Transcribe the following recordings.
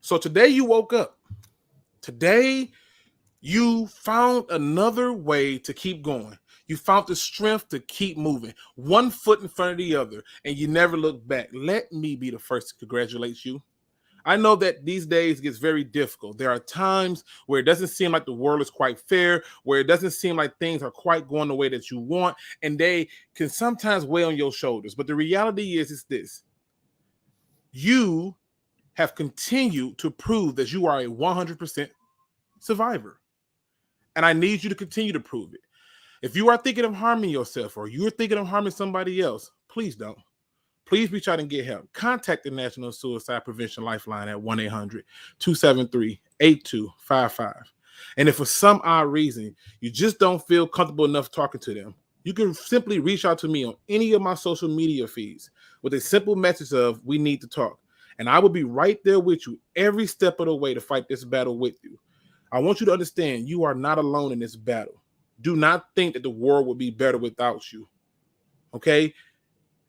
So today you woke up. Today you found another way to keep going. You found the strength to keep moving, one foot in front of the other, and you never look back. Let me be the first to congratulate you. I know that these days gets very difficult. There are times where it doesn't seem like the world is quite fair, where it doesn't seem like things are quite going the way that you want, and they can sometimes weigh on your shoulders. But the reality is this. You have continued to prove that you are a 100% survivor. And I need you to continue to prove it. If you are thinking of harming yourself or you're thinking of harming somebody else, please don't. Please reach out and get help. Contact the National Suicide Prevention Lifeline at 1-800-273-8255. And if for some odd reason you just don't feel comfortable enough talking to them, you can simply reach out to me on any of my social media feeds with a simple message of, we need to talk. And I will be right there with you every step of the way to fight this battle with you. I want you to understand you are not alone in this battle. Do not think that the world would be better without you. Okay?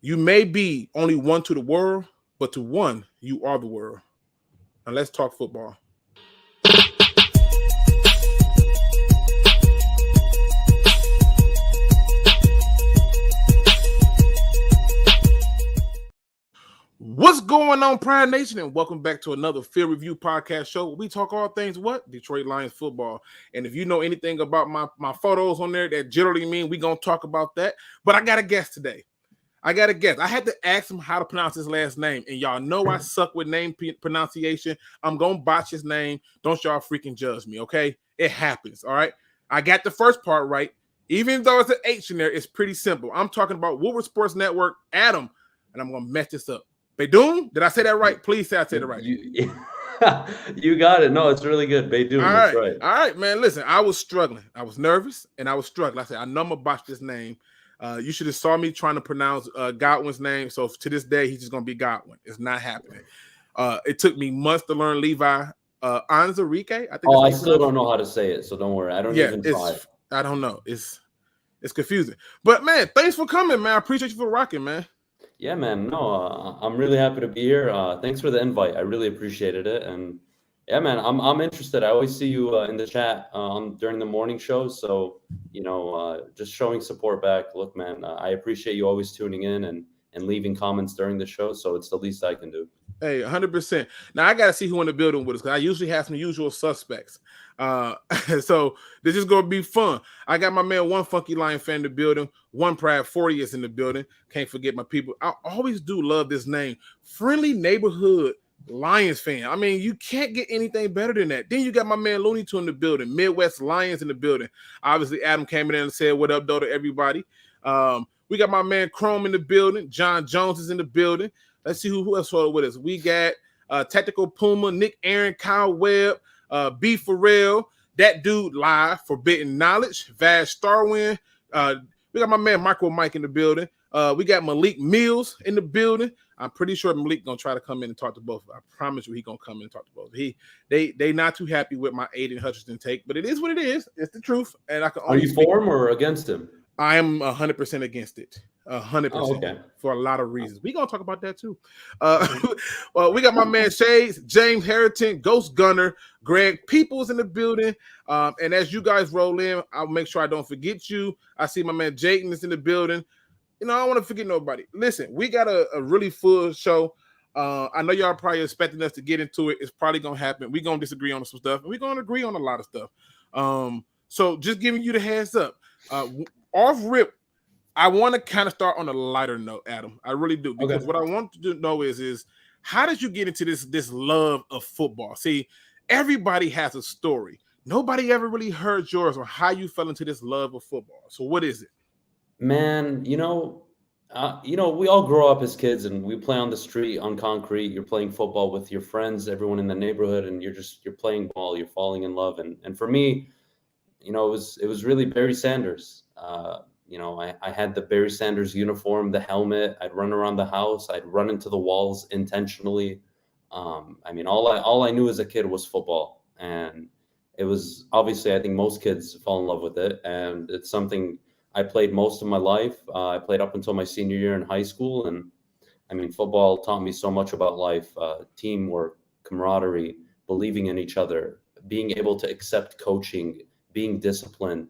You may be only one to the world, but to one, you are the world. Now let's talk football. What's going on, Pride Nation, and welcome back to another Field Review podcast show where we talk all things what? Detroit Lions football. And if you know anything about my photos on there, that generally mean we're going to talk about that. But I got a guest today. I had to ask him how to pronounce his last name, and y'all know I suck with name pronunciation. I'm going to botch his name. Don't y'all freaking judge me, okay? It happens, all right? I got the first part right. Even though it's an H in there, it's pretty simple. I'm talking about Woodward Sports Network, Adam, and I'm going to mess this up. Beydoun, did I say that right? Please say I said it right. You got it. No, it's really good. Beydoun, that's right. All right, man. Listen, I was struggling. I was nervous, and I was struggling. I said, I know I'm going to botch this name. You should have saw me trying to pronounce Godwin's name. So to this day, he's just going to be Godwin. It's not happening. It took me months to learn Levi Onwuzurike. I still don't know how to say it, so don't worry. I don't even try. I don't know. It's confusing. But, man, thanks for coming, man. I appreciate you for rocking, man. Yeah, man. No, I'm really happy to be here. Thanks for the invite. I really appreciated it. And yeah, man, I'm interested. I always see you in the chat during the morning shows. So, just showing support back. Look, man, I appreciate you always tuning in and leaving comments during the show. So it's the least I can do. Hey, 100%. Now I got to see who in the building with us, because I usually have some usual suspects. So this is going to be fun. I got my man, One Funky Lion fan in the building. One Pride 40 is in the building. Can't forget my people. I always do love this name. Friendly Neighborhood Lions fan. I mean, you can't get anything better than that. Then you got my man Looney Tune in the building. Midwest Lions in the building. Obviously, Adam came in and said, what up, though, to everybody. We got my man Chrome in the building. John Jones is in the building. Let's see who else with us. We got Tactical Puma, Nick Aaron, Kyle Webb, B. Farrell, that dude live, Forbidden Knowledge, Vash Starwin. We got my man Michael Mike in the building. We got Malik Mills in the building. I'm pretty sure Malik gonna try to come in and talk to both. I promise you, he gonna come in and talk to both. They not too happy with my Aiden Hutchinson take, but it is what it is. It's the truth. And I can. Are you for him or against him? I am 100% against it. 100% for a lot of reasons. We're going to talk about that too. Well, we got my man Shades, James Harrington, Ghost Gunner, Greg Peoples in the building. And as you guys roll in, I'll make sure I don't forget you. I see my man Jayden is in the building. I don't want to forget nobody. Listen, we got a really full show. I know y'all probably expecting us to get into it. It's probably going to happen. We're going to disagree on some stuff, and we're going to agree on a lot of stuff. So just giving you the heads up. Off rip, I want to kind of start on a lighter note, Adam. I really do, because what I want to know is how did you get into this love of football? See, everybody has a story. Nobody ever really heard yours on how you fell into this love of football. So what is it? Man, we all grow up as kids and we play on the street on concrete. You're playing football with your friends, everyone in the neighborhood, and you're playing ball. You're falling in love, and for me, it was really Barry Sanders. I had the Barry Sanders uniform, the helmet. I'd run around the house. I'd run into the walls intentionally. All I knew as a kid was football, and it was obviously, I think most kids fall in love with it, and it's something I played most of my life. I played up until my senior year in high school, and football taught me so much about life: teamwork, camaraderie, believing in each other, being able to accept coaching, being disciplined.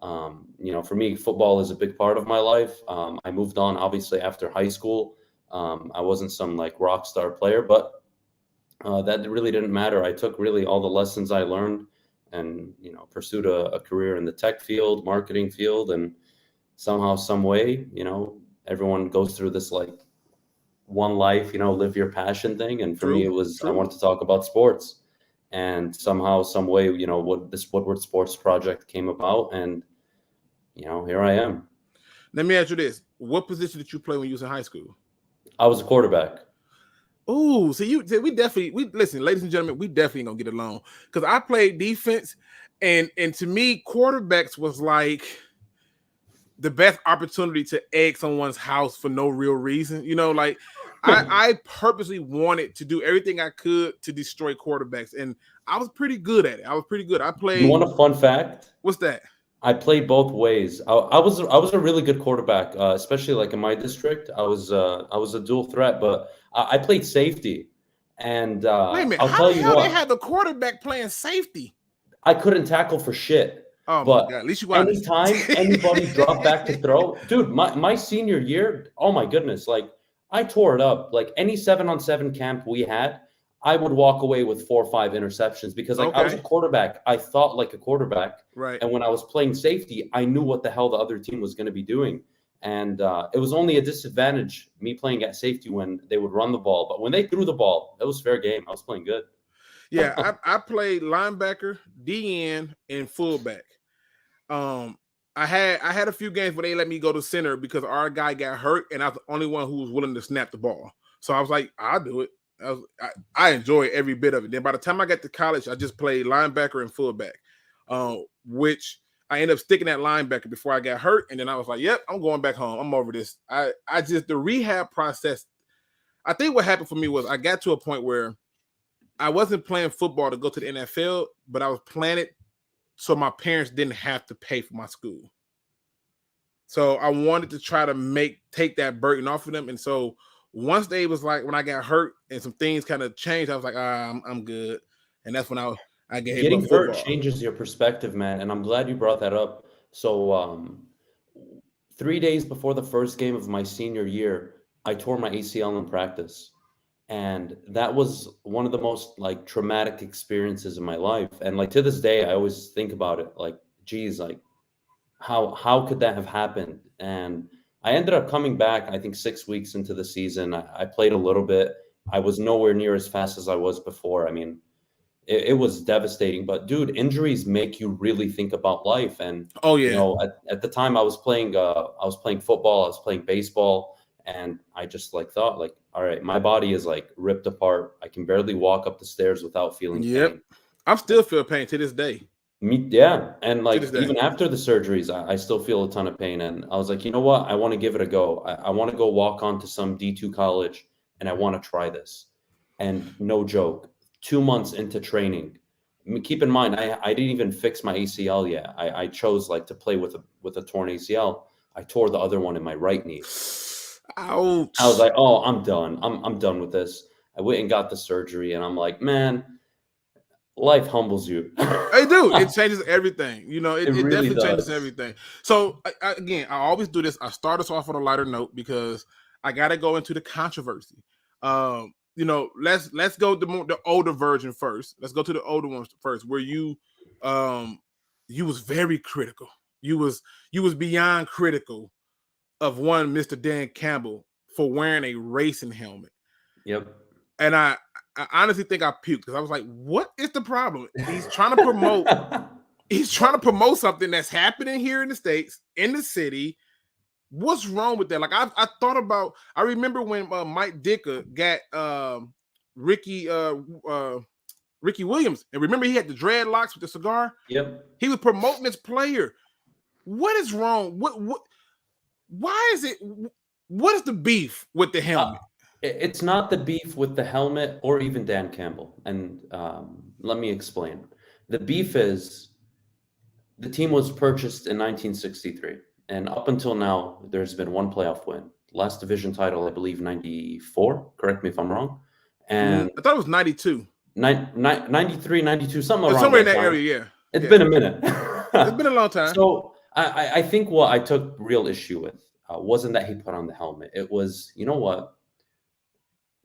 For me, football is a big part of my life. I moved on, obviously, after high school. I wasn't some like rock star player, but that really didn't matter. I took really all the lessons I learned and, pursued a career in the tech field, marketing field. And somehow, some way, everyone goes through this like one life, live your passion thing. And for me, it was, I wanted to talk about sports. And somehow, some way, what this Woodward Sports project came about. And, here I am. Let me ask you this. What position did you play when you was in high school? I was a quarterback. Oh, so we listen, ladies and gentlemen, we definitely gonna get along because I played defense, and to me, quarterbacks was like the best opportunity to egg someone's house for no real reason. Like I purposely wanted to do everything I could to destroy quarterbacks, and I was pretty good at it. I played. You want a fun fact? What's that? I played both ways. I was a really good quarterback, especially like in my district. I was a dual threat, but I played safety. And wait a minute, I'll tell you what, they had the quarterback playing safety? I couldn't tackle for shit. Oh but my God! At least you anytime anybody dropped back to throw, dude, my senior year, oh my goodness, like I tore it up. Like any 7-on-7 camp we had, I would walk away with 4 or 5 interceptions because I was a quarterback. I thought like a quarterback. Right. And when I was playing safety, I knew what the hell the other team was going to be doing. And it was only a disadvantage me playing at safety when they would run the ball. But when they threw the ball, it was fair game. I was playing good. Yeah, I played linebacker, DN, and fullback. I had a few games where they let me go to center because our guy got hurt, and I was the only one who was willing to snap the ball. So I was like, I'll do it. I enjoy every bit of it. Then by the time I got to college, I just played linebacker and fullback, which I ended up sticking at linebacker before I got hurt. And then I was like, yep, I'm going back home. I'm over this. I just, the rehab process, I think what happened for me was I got to a point where I wasn't playing football to go to the NFL, but I was playing it so my parents didn't have to pay for my school. So I wanted to try to take that burden off of them. And so once they was like, when I got hurt and some things kind of changed, I was like, I'm good. And that's when I gave Getting up hurt football. changes your perspective, man. And I'm glad you brought that up. So 3 days before the first game of my senior year, I tore my ACL in practice. And that was one of the most like traumatic experiences in my life. And like to this day, I always think about it like, geez, like how could that have happened? And I ended up coming back, I think 6 weeks into the season. I played a little bit. I was nowhere near as fast as I was before. I mean, it was devastating. But dude, injuries make you really think about life. And at the time I was playing football, I was playing baseball, and I just like thought like, all right, my body is like ripped apart. I can barely walk up the stairs without feeling pain. I still feel pain to this day. Yeah. And like even after the surgeries, I still feel a ton of pain. And I was like, you know what? I want to give it a go. I want to go walk on to some D2 college and I want to try this. And no joke, 2 months into training, I mean, keep in mind, I didn't even fix my ACL yet. I chose like to play with a torn ACL. I tore the other one in my right knee. Ouch. I was like, oh, I'm done. I'm done with this. I went and got the surgery and I'm like, man, life humbles you. Hey, dude, it changes everything. It really definitely changes everything. So again, I always do this. I start us off on a lighter note because I got to go into the controversy. Let's go the older version first. Let's go to the older ones first, where you was very critical. You was beyond critical of one Mr. Dan Campbell for wearing a racing helmet. Yep. And I honestly think I puked because I was like, what is the problem? He's trying to promote something that's happening here in the States, in the city. What's wrong with that? Like I remember when Mike Dicker got Ricky Williams, and remember he had the dreadlocks with the cigar. Yep. He was promoting this player. What is wrong? Why is it? What is the beef with the helmet? It's not the beef with the helmet or even Dan Campbell. And let me explain. The beef is the team was purchased in 1963. And up until now, there's been one playoff win. Last division title, I believe, 94. Correct me if I'm wrong. And I thought it was 92. 93, 92, something around somewhere in that that time. area. Yeah, It's been a minute. It's been a long time. So I think what I took real issue with wasn't that he put on the helmet. It was, you know what?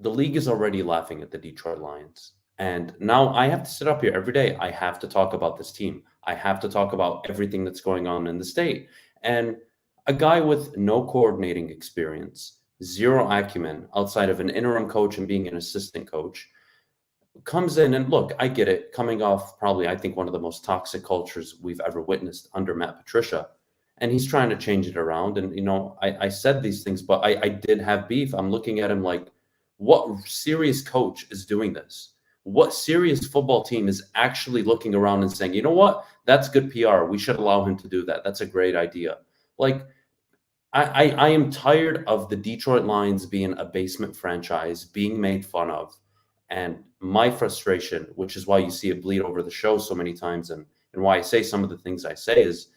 The league is already laughing at the Detroit Lions. And now I have to sit up here every day. I have to talk about this team. I have to talk about everything that's going on in the state. And a guy with no coordinating experience, zero acumen outside of an interim coach and being an assistant coach, comes in and look, I get it, coming off probably, I think, one of the most toxic cultures we've ever witnessed under Matt Patricia. And he's trying to change it around. And, you know, I said these things, but I did have beef. I'm looking at him like, what serious coach is doing this? What serious football team is actually looking around and saying, you know what? That's good PR. We should allow him to do that. That's a great idea. Like, I am tired of the Detroit Lions being a basement franchise, being made fun of. And my frustration, which is why you see it bleed over the show so many times, and why I say some of the things I say, is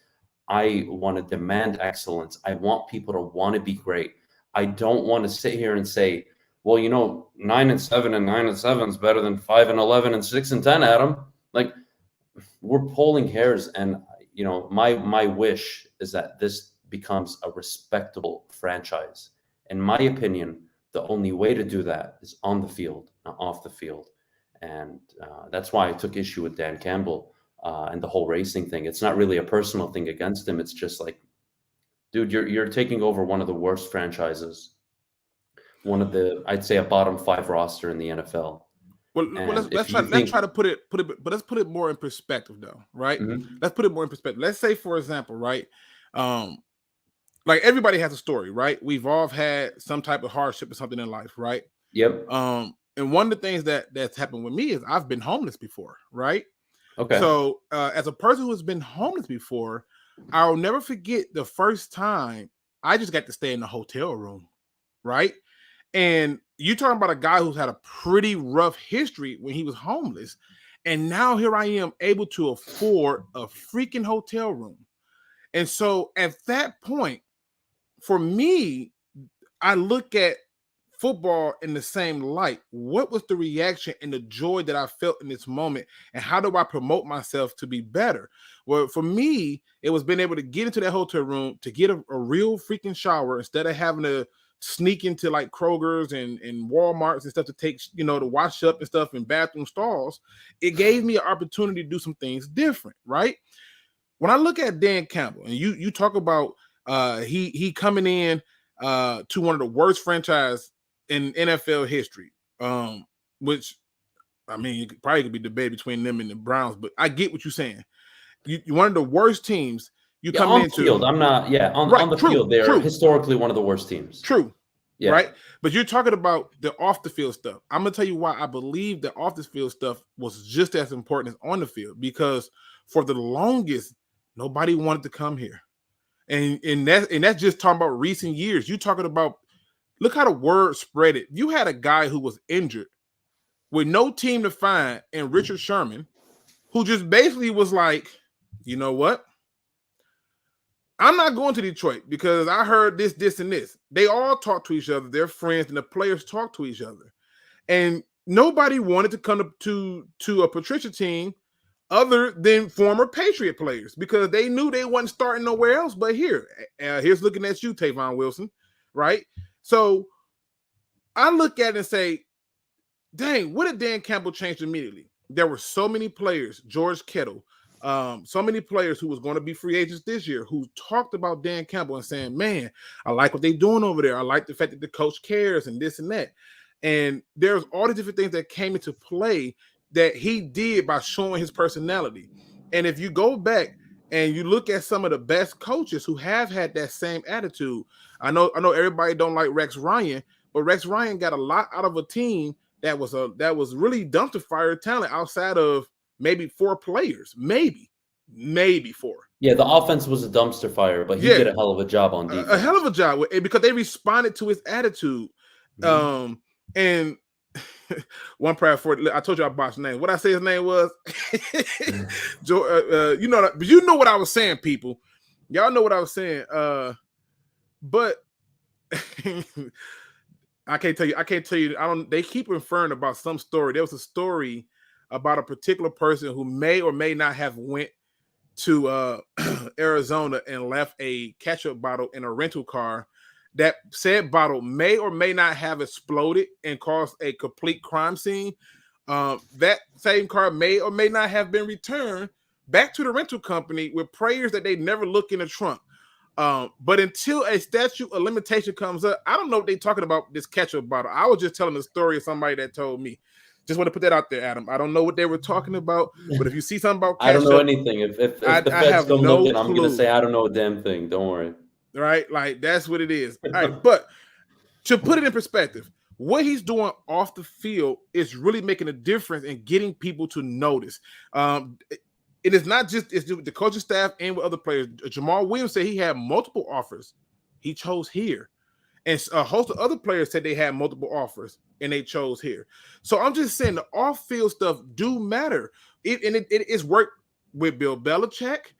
I want to demand excellence. I want people to want to be great. I don't want to sit here and say, well, you know, 9-7 and 9-7 is better than 5-11 and 6-10, Adam. Like, we're pulling hairs. And, you know, my wish is that this becomes a respectable franchise. In my opinion, the only way to do that is on the field, not off the field. And that's why I took issue with Dan Campbell and the whole racing thing. It's not really a personal thing against him. It's just like, dude, you're taking over one of the worst franchises, one of the, I'd say, a bottom 5 roster in the NFL. Well, let's try to put it, but let's put it more in perspective, though, right? Mm-hmm. Let's put it more in perspective. Let's say, for example, right, like everybody has a story, right? We've all had some type of hardship or something in life, right? Yep. And one of the things that's happened with me is I've been homeless before, right? Okay. So as a person who's been homeless before, I'll never forget the first time I just got to stay in the hotel room, right? And you talking about a guy who's had a pretty rough history when he was homeless. And now here I am able to afford a freaking hotel room. And so at that point, for me, I look at football in the same light. What was the reaction and the joy that I felt in this moment? And how do I promote myself to be better? Well, for me, it was being able to get into that hotel room, to get a real freaking shower instead of having to sneak into like Kroger's and Walmart's and stuff to take, you know, to wash up and stuff in bathroom stalls. It gave me an opportunity to do some things different, right? When I look at Dan Campbell, and you talk about he coming in to one of the worst franchise in NFL history, which, I mean, it probably could be debate between them and the Browns, but I get what you're saying. You're one of the worst teams coming into. Field, I'm not. Yeah, on the field, they're historically one of the worst teams. True. Yeah. Right. But you're talking about the off the field stuff. I'm gonna tell you why I believe the off the field stuff was just as important as on the field, because for the longest, nobody wanted to come here. And that's just talking about recent years. You talking about, look how the word spread it. You had a guy who was injured with no team to find, and Richard Sherman, who just basically was like, you know what? I'm not going to Detroit because I heard this, and this. They all talk to each other. They're friends, and the players talk to each other. And nobody wanted to come to a Patricia team other than former Patriot players, because they knew they wasn't starting nowhere else but here. Here's looking at you, Tavon Wilson, right? So I look at it and say, dang, what did Dan Campbell change immediately? There were so many players, George Kittle, so many players who was going to be free agents this year who talked about Dan Campbell and saying, man, I like what they're doing over there. I like the fact that the coach cares and this and that. And there's all the different things that came into play that he did by showing his personality. And if you go back and you look at some of the best coaches who have had that same attitude, I know everybody don't like Rex Ryan, but Rex Ryan got a lot out of a team that was really dumpster fire talent outside of maybe 4 players, maybe 4. Yeah, the offense was a dumpster fire, but he did a hell of a job on defense. A hell of a job, because they responded to his attitude. Mm-hmm. And one prayer for it. I told you I botched his name. What I say his name was? You know that, but you know what I was saying, people. Y'all know what I was saying. But I can't tell you. They keep referring about some story. There was a story about a particular person who may or may not have went to Arizona and left a ketchup bottle in a rental car. That said bottle may or may not have exploded and caused a complete crime scene. That same car may or may not have been returned back to the rental company with prayers that they never look in the trunk. But until a statute of limitation comes up, I don't know what they're talking about this ketchup bottle. I was just telling the story of somebody that told me. Just want to put that out there, Adam. I don't know what they were talking about, but if you see something about ketchup, I don't know anything. If the feds come looking, I'm going to say I don't know a damn thing. Don't worry. Right? Like, that's what it is. All right, but to put it in perspective, what he's doing off the field is really making a difference in getting people to notice. It is not just the coaching staff and with other players. Jamal Williams said he had multiple offers. He chose here. And a host of other players said they had multiple offers and they chose here. So I'm just saying the off-field stuff do matter. It is work with Bill Belichick,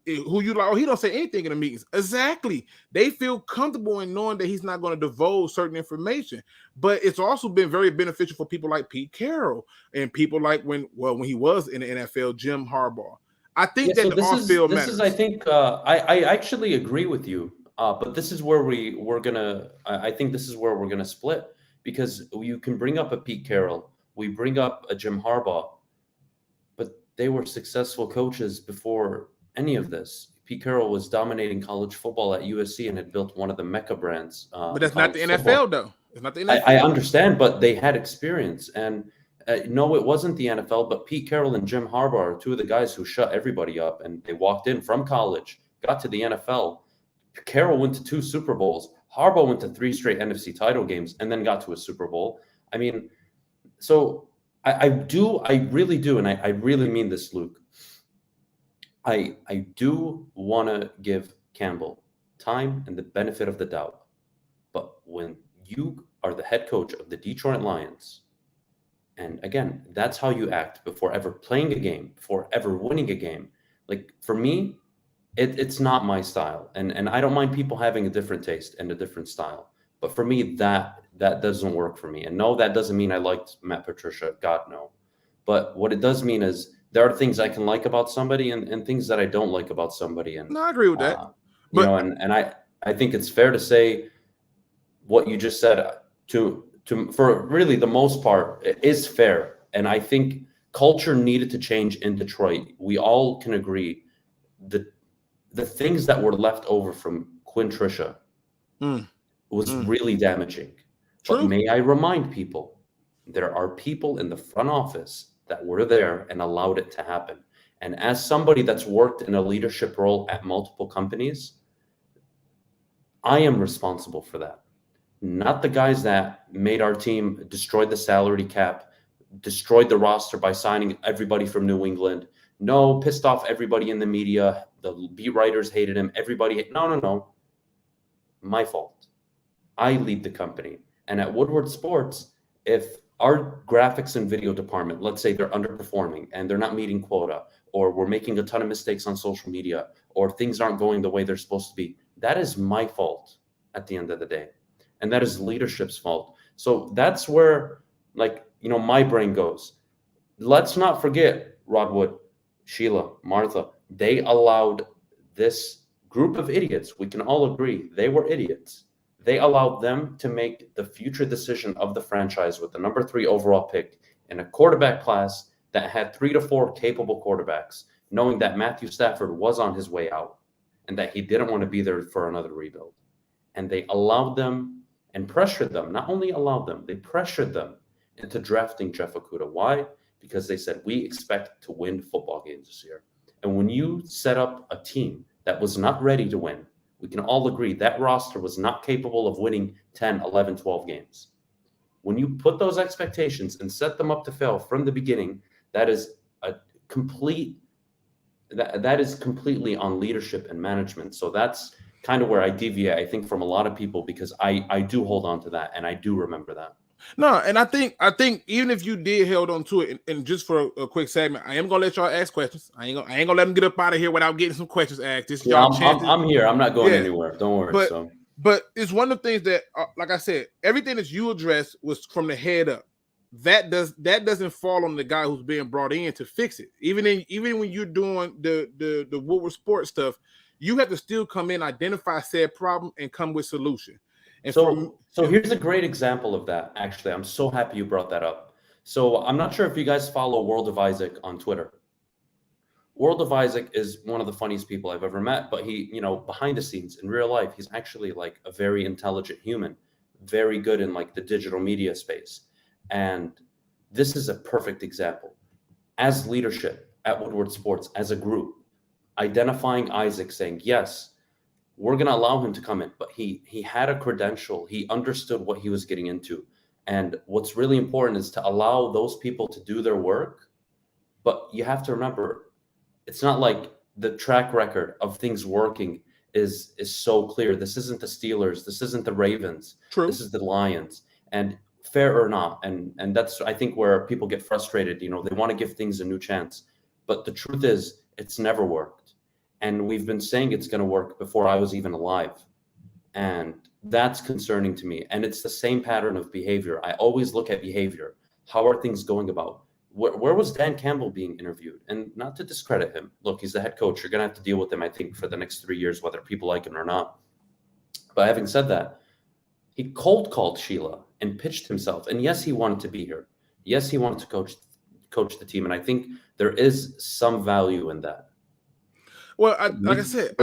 who you like, oh, he don't say anything in the meetings. Exactly. They feel comfortable in knowing that he's not going to divulge certain information. But it's also been very beneficial for people like Pete Carroll and people like when he was in the NFL, Jim Harbaugh. I think that the off-field matters. I think I actually agree with you. But this is where I think this is where we're gonna split, because you can bring up a Pete Carroll, we bring up a Jim Harbaugh, but they were successful coaches before any of this. Pete Carroll was dominating college football at USC and had built one of the mecca brands. But that's not the NFL, though. It's not the NFL. I understand, but they had experience. And no, it wasn't the NFL, but Pete Carroll and Jim Harbaugh are two of the guys who shut everybody up. And they walked in from college, got to the NFL. Carroll went to 2 Super Bowls. Harbaugh went to 3 straight NFC title games and then got to a Super Bowl. I mean, so I really do, and I really mean this, Luke. I do want to give Campbell time and the benefit of the doubt. But when you are the head coach of the Detroit Lions, and again, that's how you act before ever playing a game, before ever winning a game. Like, for me, it's not my style. And I don't mind people having a different taste and a different style. But for me, that doesn't work for me. And no, that doesn't mean I liked Matt Patricia. God, no. But what it does mean is there are things I can like about somebody and things that I don't like about somebody. And no, I agree with that. But, and I think it's fair to say what you just said for really the most part is fair. And I think culture needed to change in Detroit. We all can agree the things that were left over from Quin Trisha was really damaging. True. But may I remind people, there are people in the front office that were there and allowed it to happen. And as somebody that's worked in a leadership role at multiple companies, I am responsible for that. Not the guys that made our team, destroyed the salary cap, destroyed the roster by signing everybody from New England. No, pissed off everybody in the media. The beat writers hated him. No. My fault. I lead the company. And at Woodward Sports, if our graphics and video department, let's say they're underperforming and they're not meeting quota, or we're making a ton of mistakes on social media, or things aren't going the way they're supposed to be, that is my fault at the end of the day. And that is leadership's fault. So that's where, my brain goes. Let's not forget Rodwood, Sheila, Martha. They allowed this group of idiots, we can all agree, they were idiots. They allowed them to make the future decision of the franchise with the number 3 overall pick in a quarterback class that had 3 to 4 capable quarterbacks, knowing that Matthew Stafford was on his way out and that he didn't want to be there for another rebuild. And they allowed them and pressured them, not only allowed them, they pressured them into drafting Jeff Okudah. Why? Because they said, we expect to win football games this year. And when you set up a team that was not ready to win, we can all agree that roster was not capable of winning 10, 11, 12 games. When you put those expectations and set them up to fail from the beginning, that is completely on leadership and management. So that's kind of where I deviate, I think, from a lot of people, because I do hold on to that and I do remember that. No, and I think even if you did held on to it, and just for a quick segment, I am gonna let y'all ask questions. I ain't gonna let them get up out of here without getting some questions asked. This is y'all chance. I'm here. I'm not going anywhere. Don't worry. But it's one of the things that, like I said, everything that you addressed was from the head up. that doesn't fall on the guy who's being brought in to fix it. Even when you're doing the Woodward Sports stuff, you have to still come in, identify said problem, and come with solution. And so here's a great example of that. Actually, I'm so happy you brought that up. So I'm not sure if you guys follow World of Isaac on Twitter. World of Isaac is one of the funniest people I've ever met, but he, behind the scenes in real life, he's actually like a very intelligent human, very good in like the digital media space. And this is a perfect example. As leadership at Woodward Sports, as a group, identifying Isaac, saying, yes, we're going to allow him to come in, but he had a credential. He understood what he was getting into. And what's really important is to allow those people to do their work. But you have to remember, it's not like the track record of things working is so clear. This isn't the Steelers. This isn't the Ravens. True. This is the Lions. And fair or not, and that's, I think, where people get frustrated. They want to give things a new chance. But the truth is, it's never worked. And we've been saying it's going to work before I was even alive. And that's concerning to me. And it's the same pattern of behavior. I always look at behavior. How are things going about? Where was Dan Campbell being interviewed? And not to discredit him. Look, he's the head coach. You're going to have to deal with him, I think, for the next 3 years, whether people like him or not. But having said that, he cold called Sheila and pitched himself. And yes, he wanted to be here. Yes, he wanted to coach the team. And I think there is some value in that. Well, like I said,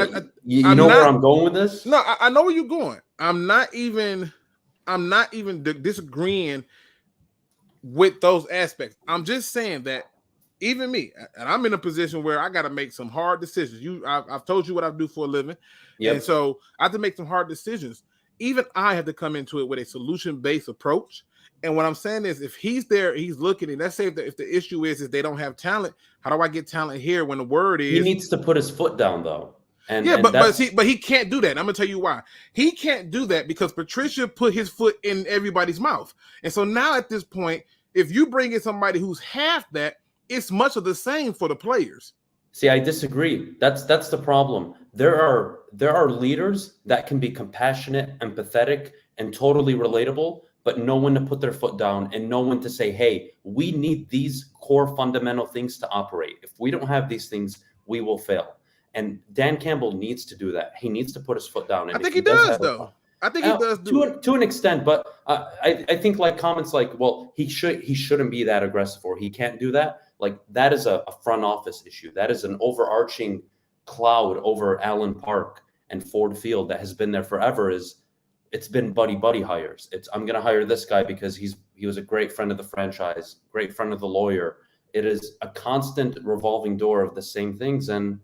you know where I'm going with this? No, I know where you're going. I'm not even disagreeing with those aspects. I'm just saying that even me, and I'm in a position where I got to make some hard decisions. I've told you what I do for a living. Yep. And so I have to make some hard decisions. Even I have to come into it with a solution-based approach. And what I'm saying is, if he's there, he's looking, and let's say if the issue is they don't have talent, how do I get talent here when the word is... He needs to put his foot down, though. But he can't do that. And I'm going to tell you why. He can't do that because Patricia put his foot in everybody's mouth. And so now at this point, if you bring in somebody who's half that, it's much of the same for the players. See, I disagree. That's the problem. There are leaders that can be compassionate, empathetic, and totally relatable, but no one to put their foot down and no one to say, hey, we need these core fundamental things to operate. If we don't have these things, we will fail. And Dan Campbell needs to do that. He needs to put his foot down. And I think he does, though. I think he does to an extent, but I think like comments like, well, he shouldn't be that aggressive, or he can't do that. Like, that is a front office issue. That is an overarching cloud over Allen Park and Ford Field that has been there forever. It's been buddy hires. I'm going to hire this guy because he was a great friend of the franchise, great friend of the lawyer. It is a constant revolving door of the same things. And,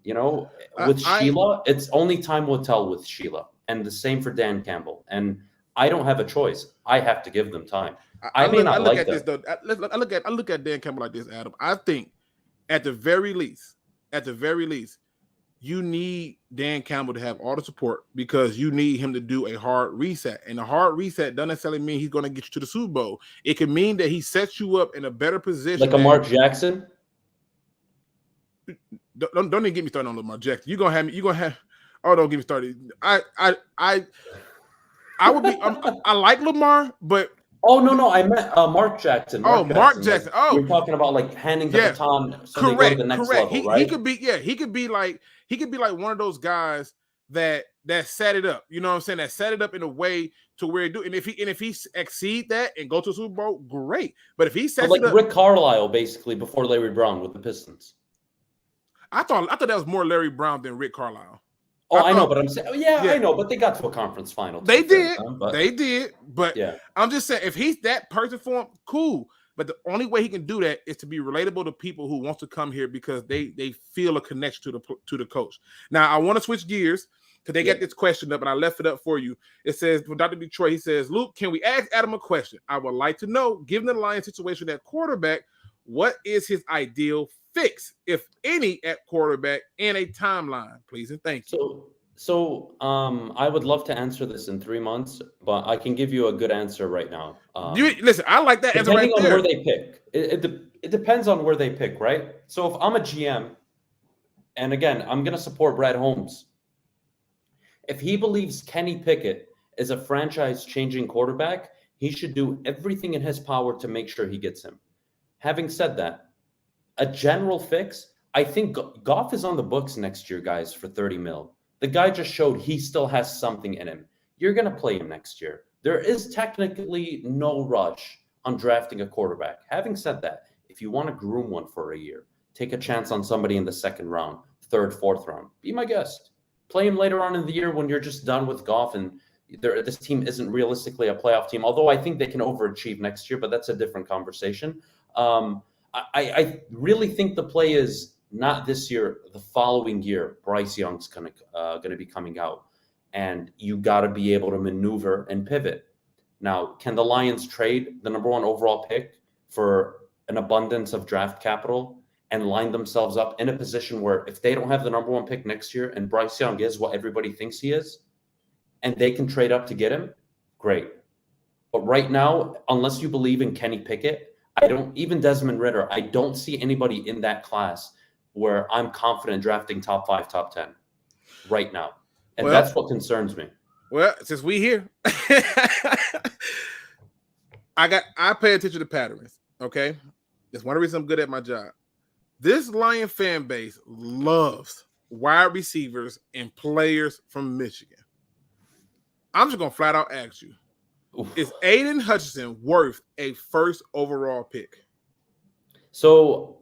with Sheila, it's only time will tell with Sheila. And the same for Dan Campbell. And I don't have a choice. I have to give them time. I look at Dan Campbell like this, Adam. I think at the very least, you need Dan Campbell to have all the support because you need him to do a hard reset. And a hard reset doesn't necessarily mean he's going to get you to the Super Bowl. It can mean that he sets you up in a better position. Like a Mark Jackson? Don't even get me started on Lamar Jackson. You're gonna have. Oh, don't get me started. I would be. I like Lamar, but oh no, I meant Mark Jackson. Mark Jackson. Like, you're talking about like handing the baton so they go to the next level, right? He could be like one of those guys that set it up. You know what I'm saying? That set it up in a way to where he do. And if he exceed that and go to a Super Bowl, great. But if he sets like it up, Rick Carlisle basically before Larry Brown with the Pistons. I thought that was more Larry Brown than Rick Carlisle. I know, but I'm saying, I know, but they got to a conference final. They did, but yeah. I'm just saying, if he's that person for him, cool. But the only way he can do that is to be relatable to people who wants to come here because they feel a connection to the coach. Now, I want to switch gears because they got this question up, and I left it up for you. It says, from Dr. Detroit, he says, Luke, can we ask Adam a question? I would like to know, given the Lions situation at quarterback, what is his ideal fix, if any, at quarterback in a timeline, please and thank you. So I would love to answer this in 3 months, but I can give you a good answer right now. Listen, I like that answer right there. Depending on where they pick. It depends on where they pick, right? So if I'm a GM, and again, I'm going to support Brad Holmes. If he believes Kenny Pickett is a franchise-changing quarterback, he should do everything in his power to make sure he gets him. Having said that, a general fix, I think Goff is on the books next year, guys, for 30 mil. The guy just showed he still has something in him. You're going to play him next year. There is technically no rush on drafting a quarterback. Having said that, if you want to groom one for a year, take a chance on somebody in the second round, third, fourth round. Be my guest. Play him later on in the year when you're just done with Goff and this team isn't realistically a playoff team, although I think they can overachieve next year, but that's a different conversation. I really think the play is not this year, the following year. Bryce Young's going to be coming out, and you got to be able to maneuver and pivot. Now, can the Lions trade the number 1 overall pick for an abundance of draft capital and line themselves up in a position where if they don't have the number 1 pick next year and Bryce Young is what everybody thinks he is, and they can trade up to get him, great. But right now, unless you believe in Kenny Pickett, even Desmond Ridder, I don't see anybody in that class where I'm confident drafting top 5, top 10 right now. And that's what concerns me. Well, since we here, I pay attention to patterns, okay? That's one reason I'm good at my job. This Lion fan base loves wide receivers and players from Michigan. I'm just going to flat out ask you, is Aiden Hutchinson worth a first overall pick? So,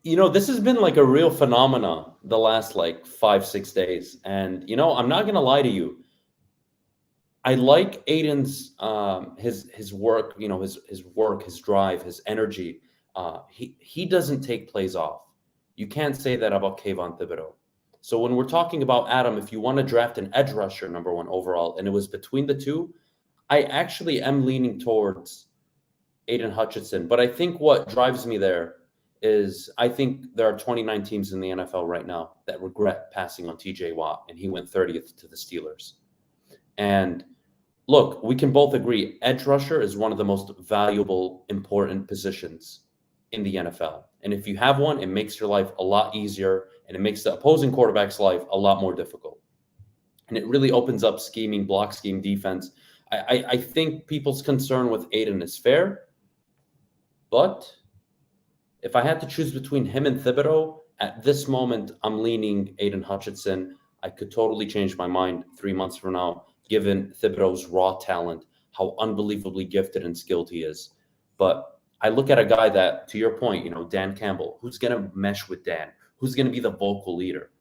this has been like a real phenomenon the last 5-6 days. And, I'm not going to lie to you. I like Aiden's his work, his work, his drive, his energy. He doesn't take plays off. You can't say that about Kayvon Thibodeau. So when we're talking about Adam, if you want to draft an edge rusher number 1 overall, and it was between the two, I actually am leaning towards Aiden Hutchinson. But I think what drives me there is I think there are 29 teams in the NFL right now that regret passing on TJ Watt, and he went 30th to the Steelers. And look, we can both agree edge rusher is one of the most valuable, important positions in the NFL. And if you have one, it makes your life a lot easier, and it makes the opposing quarterback's life a lot more difficult. And it really opens up scheming, block scheme, defense. I think people's concern with Aiden is fair, but if I had to choose between him and Thibodeau, at this moment, I'm leaning Aiden Hutchinson. I could totally change my mind 3 months from now, given Thibodeau's raw talent, how unbelievably gifted and skilled he is. But I look at a guy that, to your point, Dan Campbell, who's going to mesh with Dan, who's going to be the vocal leader.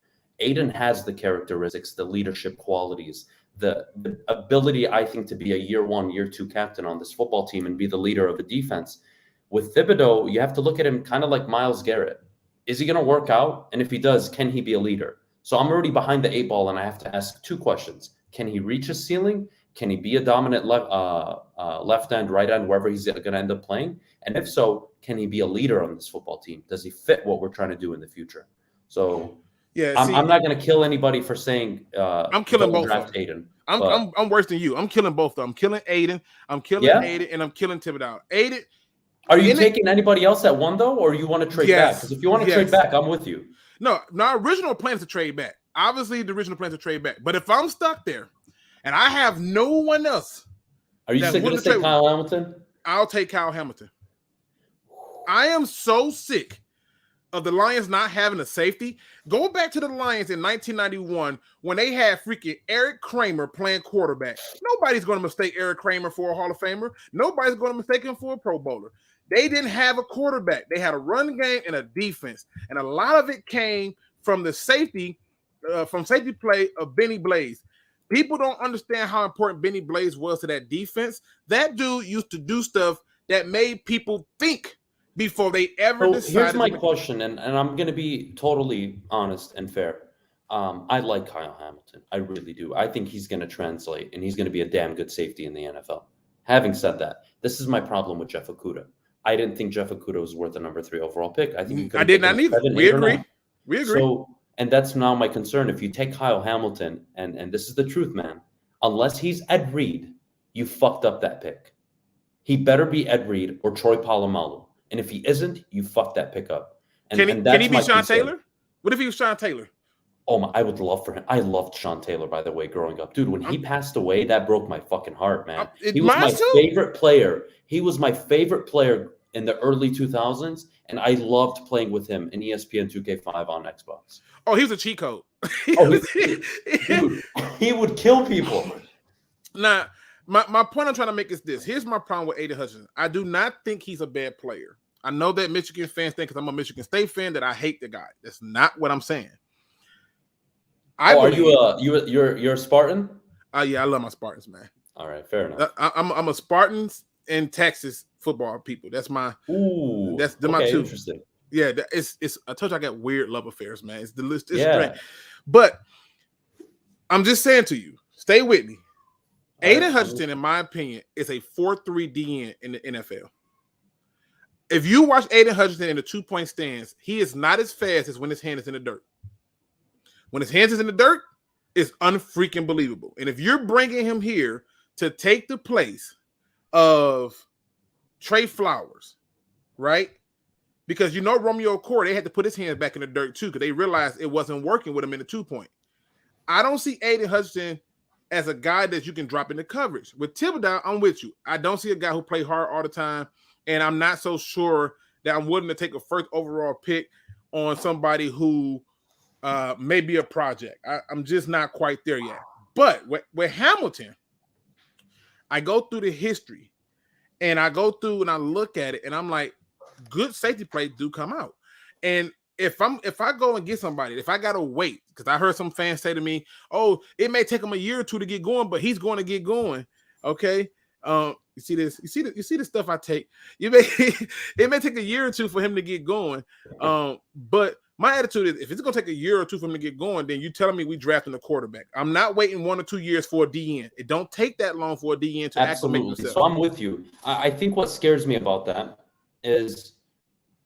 Aiden has the characteristics, the leadership qualities, the ability, I think, to be a year 1, year 2 captain on this football team and be the leader of a defense. With Thibodeau, you have to look at him kind of like Myles Garrett. Is he going to work out? And if he does, can he be a leader? So I'm already behind the 8 ball, and I have to ask 2 questions. Can he reach his ceiling? Can he be a dominant left end, right end, wherever he's going to end up playing? And if so, can he be a leader on this football team? Does he fit what we're trying to do in the future? So yeah, I'm not going to kill anybody for saying I'm killing both draft Aiden. I'm worse than you. I'm killing both of them. I'm killing Aiden. Aiden, and I'm killing Thibodeau. Aiden. Are you taking anybody else at 1 though, or you want to trade back? Because if you want to trade back, I'm with you. No, our original plan is to trade back. Obviously, the original plan is to trade back. But if I'm stuck there and I have no one else, are you going to say Kyle Hamilton? I'll take Kyle Hamilton. I am so sick of the Lions not having a safety. Go back to the Lions in 1991 when they had freaking Eric Kramer playing quarterback. Nobody's going to mistake Eric Kramer for a Hall of Famer. Nobody's going to mistake him for a Pro Bowler. They didn't have a quarterback. They had a run game and a defense. And a lot of it came from the safety play of Benny Blaze. People don't understand how important Benny Blaze was to that defense. That dude used to do stuff that made people think before they ever decided. Here's my question, and I'm going to be totally honest and fair. I like Kyle Hamilton. I really do. I think he's going to translate, and he's going to be a damn good safety in the NFL. Having said that, this is my problem with Jeff Okudah. I didn't think Jeff Okudah was worth a number 3 overall pick. I think I did not either. We agree. So, and that's now my concern. If you take Kyle Hamilton, and this is the truth, man, unless he's Ed Reed, you fucked up that pick. He better be Ed Reed or Troy Polamalu. And if he isn't, you fucked that pick up. Can he be Sean Taylor? What if he was Sean Taylor? Oh my! I would love for him. I loved Sean Taylor, by the way, growing up, dude. When he passed away, that broke my fucking heart, man. He was my favorite player. He was my favorite player in the early 2000s, and I loved playing with him in ESPN 2K5 on Xbox. Oh, he was a cheat code. Dude, he would kill people. Now, my point I'm trying to make is this. Here's my problem with Aiden Hutchinson. I do not think he's a bad player. I know that Michigan fans think, because I'm a Michigan State fan, that I hate the guy. That's not what I'm saying. Are you're a Spartan? Yeah, I love my Spartans, man. All right, fair enough. I'm a Spartans in Texas football people. That's my my two. Interesting. Yeah, it's I told you I got weird love affairs, man. It's the list. It's great. But I'm just saying to you, stay with me. Aiden Hutchinson, in my opinion, is a 4-3 DN in the NFL. If you watch Aiden Hutchinson in the 2-point stance, he is not as fast as when his hand is in the dirt. When his hands is in the dirt, it's unfreaking believable. And if you're bringing him here to take the place of Trey Flowers, right? Because Romeo Core, they had to put his hands back in the dirt too, because they realized it wasn't working with him in the 2-point. I don't see Aiden Hutchinson as a guy that you can drop into coverage. With Thibodeau, I'm with you. I don't see a guy who plays hard all the time, and I'm not so sure that I'm willing to take a first overall pick on somebody who may be a project. I'm just not quite there yet. But with Hamilton, I go through the history, and I go through and I look at it, and I'm like, good safety plays do come out. And if I go and get somebody, if I gotta wait, because I heard some fans say to me, "Oh, it may take him a year or two to get going, but he's going to get going." Okay, you see this? You see the stuff I take. It may take a year or two for him to get going, but my attitude is, if it's going to take a year or two for him to get going, then you're telling me we drafting a quarterback. I'm not waiting 1 or 2 years for a DN. It don't take that long for a DN to acclimate himself. So I'm with you. I think what scares me about that is,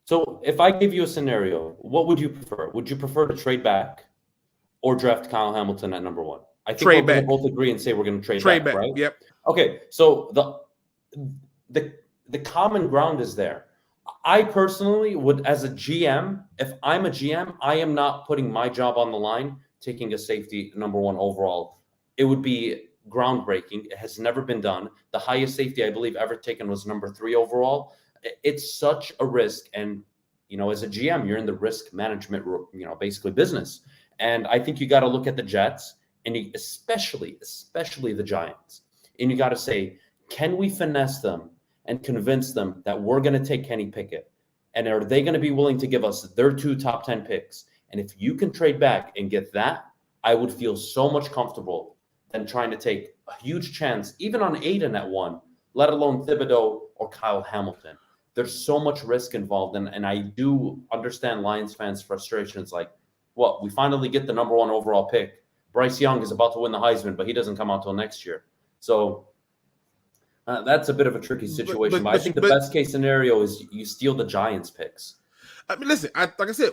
so if I give you a scenario, what would you prefer? Would you prefer to trade back or draft Kyle Hamilton at number 1? I think we're going to both agree and say we're going to trade back, right? Yep. Okay, so the common ground is there. I personally would, as a GM, if I'm a GM, I am not putting my job on the line taking a safety number 1 overall. It would be groundbreaking. It has never been done. The highest safety I believe ever taken was number 3 overall. It's such a risk. And, as a GM, you're in the risk management, basically business. And I think you got to look at the Jets and especially the Giants. And you got to say, can we finesse them and convince them that we're going to take Kenny Pickett? And are they going to be willing to give us their 2 top 10 picks? And if you can trade back and get that, I would feel so much comfortable than trying to take a huge chance, even on Aiden at 1, let alone Thibodeau or Kyle Hamilton. There's so much risk involved. And I do understand Lions fans' frustrations. Like, we finally get the number 1 overall pick. Bryce Young is about to win the Heisman, but he doesn't come out till next year. So that's a bit of a tricky situation. But I think the best case scenario is you steal the Giants picks. I mean, listen, like I said,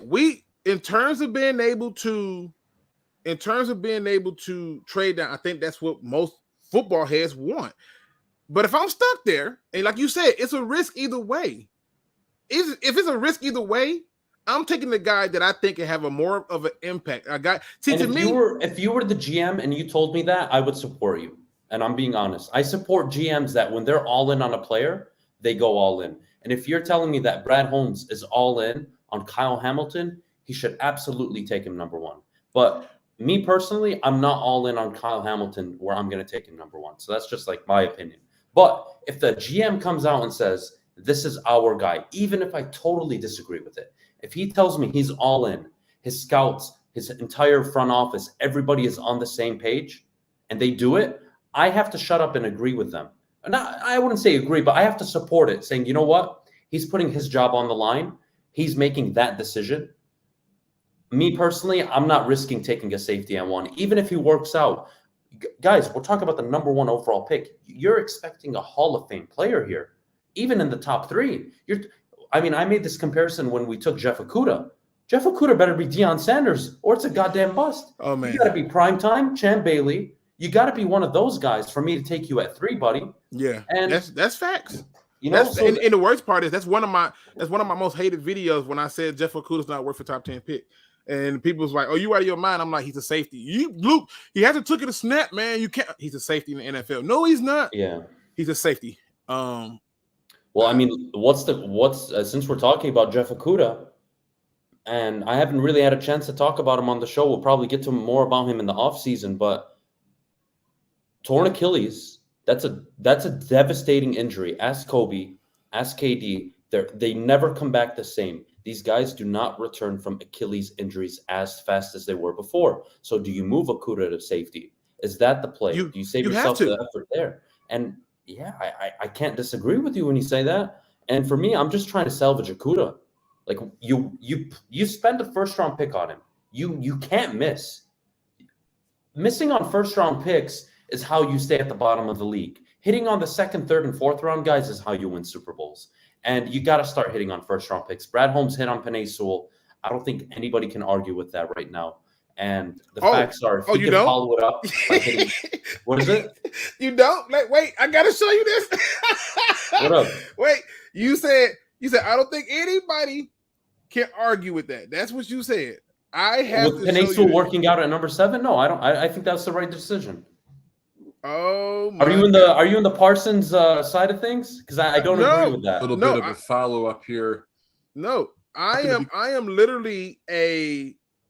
in terms of being able to trade down, I think that's what most football heads want. But if I'm stuck there, and like you said, it's a risk either way. If it's a risk either way, I'm taking the guy that I think can have a more of an impact. If you were the GM and you told me that, I would support you. And I'm being honest. I support GMs that when they're all in on a player, they go all in. And if you're telling me that Brad Holmes is all in on Kyle Hamilton, he should absolutely take him number 1. But me personally, I'm not all in on Kyle Hamilton where I'm going to take him number 1. So that's just like my opinion. But if the GM comes out and says, this is our guy, even if I totally disagree with it, if he tells me he's all in, his scouts, his entire front office, everybody is on the same page, and they do it, I have to shut up and agree with them. I wouldn't say agree, but I have to support it, saying, you know what? He's putting his job on the line. He's making that decision. Me personally, I'm not risking taking a safety at 1, even if he works out. Guys, we're talking about the number 1 overall pick. You're expecting a Hall of Fame player here, even in the top 3. I made this comparison when we took Jeff Okudah. Jeff Okudah better be Deion Sanders, or it's a goddamn bust. Oh, man. You got to be primetime, Champ Bailey. You got to be one of those guys for me to take you at 3, buddy. Yeah, and that's facts. And the worst part is that's one of my most hated videos when I said Jeff Okudah's not worth a top 10 pick. And people's like, "Oh, you out of your mind?" I'm like, "He's a safety." Luke, he hasn't took it a snap, man. You can't. He's a safety in the NFL. No, he's not. Yeah, he's a safety. Well, I mean, since we're talking about Jeff Okudah, and I haven't really had a chance to talk about him on the show. We'll probably get to more about him in the offseason, but torn Achilles, that's a devastating injury. Ask Kobe, ask KD. They never come back the same. These guys do not return from Achilles injuries as fast as they were before. So do you move Okudah to safety? Is that the play? Do you save yourself the effort there? And yeah, I can't disagree with you when you say that. And for me, I'm just trying to salvage Okudah. Like you spend a first round pick on him. You can't miss. Missing on first round picks is how you stay at the bottom of the league. Hitting on the second, third, and fourth round guys is how you win Super Bowls. And you got to start hitting on first round picks. Brad Holmes hit on Penei Sewell. I don't think anybody can argue with that right now. And the facts are, if you can follow it up by hitting, what is it? You don't? Like, wait, I got to show you this. What up? Wait, you said I don't think anybody can argue with that. That's what you said. I have with Penei Sewell working out at number 7. No, I don't. I think that's the right decision. Oh, are you in the Parsons side of things? Because I don't agree with that. A little bit of a follow up here. No, I am literally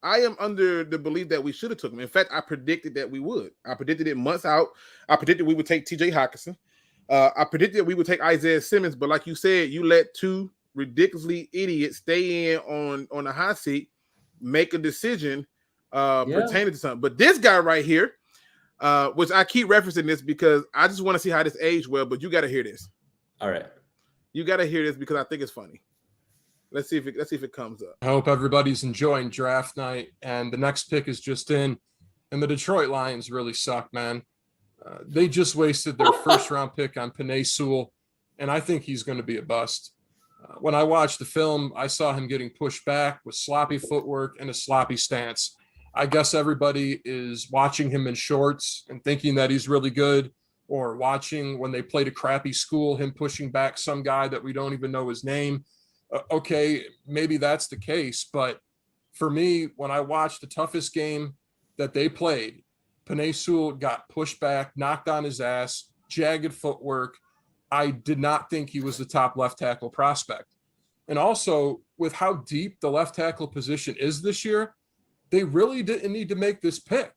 I am under the belief that we should have took him. In fact, I predicted that we would. I predicted it months out. I predicted we would take TJ Hutchinson. I predicted we would take Isaiah Simmons, but like you said, you let two ridiculously idiots stay in on the hot seat, make a decision pertaining to something. But this guy right here, which I keep referencing this because I just want to see how this aged well, but you got to hear this. All right. You got to hear this because I think it's funny. Let's see if it comes up. I hope everybody's enjoying draft night, and the next pick is just in, and the Detroit Lions really suck, man. They just wasted their first round pick on Penei Sewell, and I think he's going to be a bust. When I watched the film, I saw him getting pushed back with sloppy footwork and a sloppy stance. I guess everybody is watching him in shorts and thinking that he's really good, or watching when they played a crappy school, him pushing back some guy that we don't even know his name. Okay, maybe that's the case, but for me, when I watched the toughest game that they played, Penei Sewell got pushed back, knocked on his ass, jagged footwork. I did not think he was the top left tackle prospect. And also, with how deep the left tackle position is this year, they really didn't need to make this pick.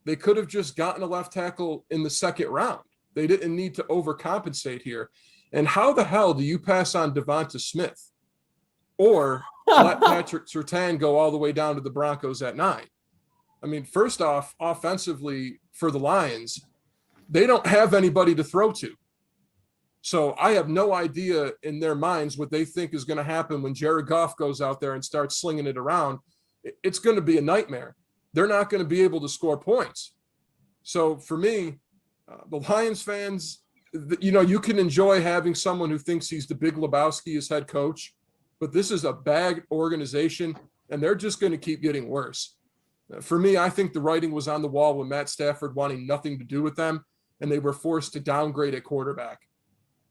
They could have just gotten a left tackle in the second round. They didn't need to overcompensate here. And how the hell do you pass on Devonta Smith or let Patrick Surtain go all the way down to the Broncos at 9? I mean, first off, offensively for the Lions, they don't have anybody to throw to. So I have no idea in their minds what they think is going to happen when Jared Goff goes out there and starts slinging it around. It's going to be a nightmare. They're not going to be able to score points. So for me, the Lions fans, you can enjoy having someone who thinks he's the Big Lebowski as head coach, but this is a bad organization, and they're just going to keep getting worse. For me, I think the writing was on the wall with Matt Stafford wanting nothing to do with them, and they were forced to downgrade at quarterback.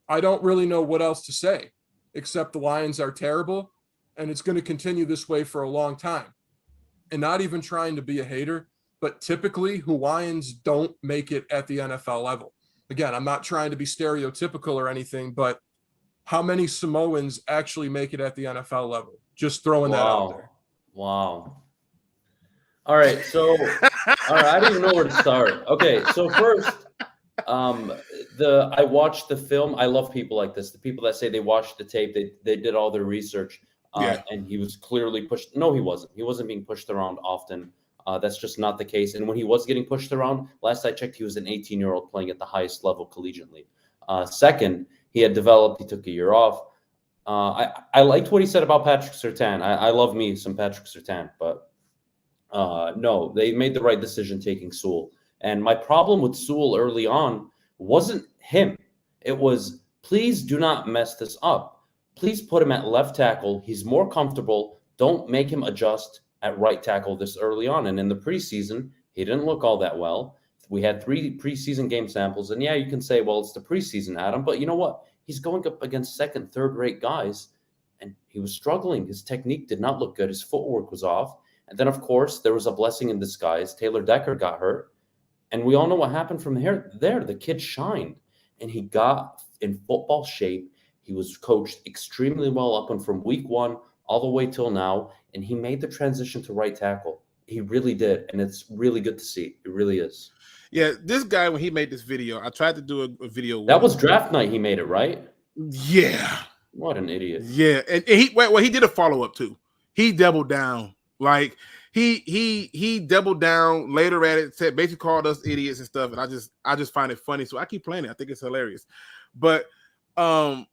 I don't really know what else to say, except the Lions are terrible, and it's going to continue this way for a long time. And not even trying to be a hater, but typically Hawaiians don't make it at the NFL level. Again, I'm not trying to be stereotypical or anything, but how many Samoans actually make it at the NFL level? Just throwing that out there. Wow. All right. So, I don't even know where to start. Okay. So first, I watched the film. I love people like this. The people that say they watched the tape, they did all their research, and he was clearly pushed. No, he wasn't. He wasn't being pushed around often. That's just not the case. And when he was getting pushed around, last I checked, he was an 18-year-old playing at the highest level collegiately. Second, he had developed. He took a year off. I liked what he said about Patrick Surtain. I love me some Patrick Surtain, but no, they made the right decision taking Sewell. And my problem with Sewell early on wasn't him. It was, please do not mess this up. Please put him at left tackle. He's more comfortable. Don't make him adjust at right tackle this early on. And in the preseason, he didn't look all that well. We had 3 preseason game samples. And yeah, you can say, well, it's the preseason, Adam. But you know what? He's going up against second, third-rate guys, and he was struggling. His technique did not look good. His footwork was off. And then, of course, there was a blessing in disguise. Taylor Decker got hurt. And we all know what happened from there. The kid shined. And he got in football shape. He was coached extremely well up and from week 1 all the way till now. And he made the transition to right tackle. He really did. And it's really good to see. It really is. Yeah, this guy, when he made this video, I tried to do a video. That was draft night he made it, right? Yeah. What an idiot. Yeah. And he did a follow-up too. He doubled down. Like he doubled down later at it, said basically called us idiots and stuff. And I just find it funny. So I keep playing it. I think it's hilarious. But I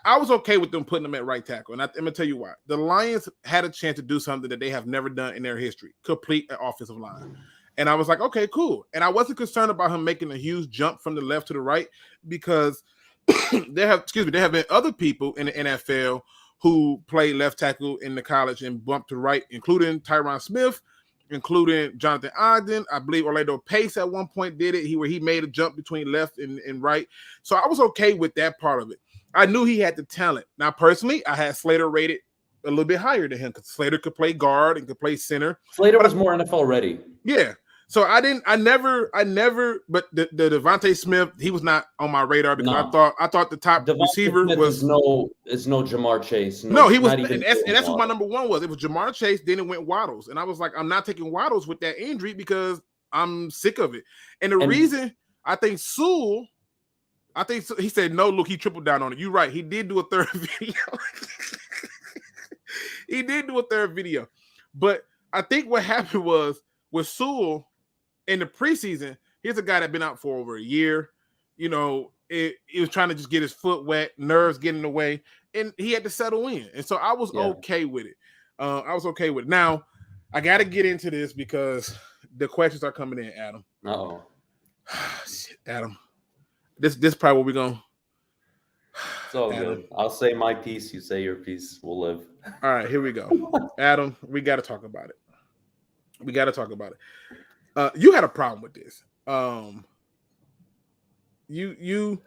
was okay with them putting them at right tackle. And I'm gonna tell you why. The Lions had a chance to do something that they have never done in their history, complete an offensive line. And I was like, okay, cool. And I wasn't concerned about him making a huge jump from the left to the right because there have been other people in the NFL who played left tackle in the college and bumped to right, including Tyron Smith, including Jonathan Ogden. I believe Orlando Pace at one point did it. He made a jump between left and right. So I was okay with that part of it. I knew he had the talent. Now, personally, I had Slater rated a little bit higher than him because Slater could play guard and could play center. Slater was more NFL ready. Yeah. So I never, but the Devontae Smith, he was not on my radar because I thought the top Devontae receiver Smith was no Jamar Chase. No, he was, and that's what my number one was. It was Jamar Chase, then it went Waddles. And I was like, I'm not taking Waddles with that injury because I'm sick of it. And the reason I think Sewell, he said, no, look, he tripled down on it. You're right. He did do a third video. But I think what happened was with Sewell in the preseason, here's a guy that been out for over a year. You know, he was trying to just get his foot wet, nerves getting in the way, and he had to settle in. And so I was okay with it. Now, I got to get into this because the questions are coming in, Adam. Uh-oh. Shit, Adam. This probably what we're going to. It's all good. I'll say my piece. You say your piece. We'll live. All right, here we go. Adam, we got to talk about it. You had a problem with this. You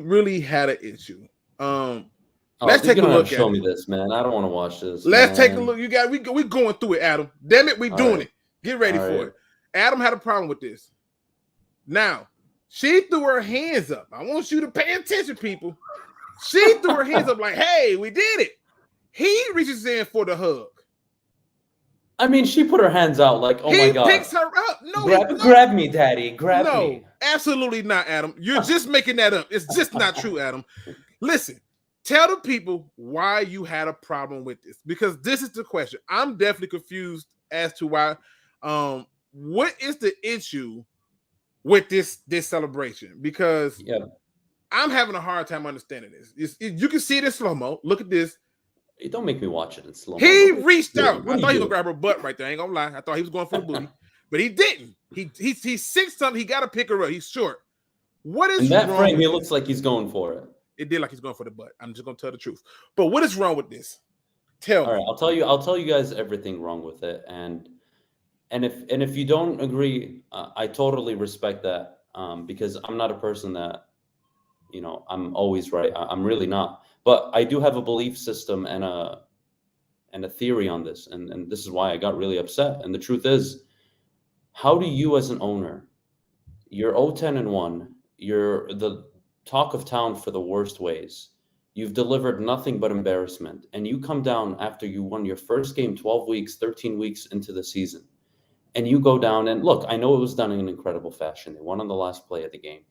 really had an issue. Let's take a look. Show me this, man. I don't want to watch this. Let's take a look. We going through it, Adam. Damn it, we doing it. Get ready for it. Adam had a problem with this. Now, she threw her hands up. I want you to pay attention, people. She threw her hands up like, "Hey, we did it." He reaches in for the hug. I mean, she put her hands out like, oh my God. He picks her up. No, grab me, daddy. Grab me. No, absolutely not, Adam. You're just making that up. It's just not true, Adam. Listen, tell the people why you had a problem with this, because this is the question. I'm definitely confused as to why. What is the issue with this celebration? Because I'm having a hard time understanding this. You can see it in slow-mo. Look at this. Don't make me watch it in slow. He reached out. I thought he was gonna grab her butt right there. I ain't gonna lie. I thought he was going for the booty, but he didn't. He's 6'something. He got to pick her up. He's short. What is in that wrong frame? He looks like he's going for it. It did like he's going for the butt. I'm just gonna tell the truth. But what is wrong with this? Tell me. All right, I'll tell you guys everything wrong with it, and if you don't agree, I totally respect that. Because I'm not a person that, I'm always right. I'm really not. But I do have a belief system and a theory on this, and this is why I got really upset. And the truth is, how do you as an owner, you're 0-10-1, you're the talk of town for the worst ways, you've delivered nothing but embarrassment, and you come down after you won your first game 12 weeks, 13 weeks into the season, and you go down and look, I know it was done in an incredible fashion. They won on the last play of the game.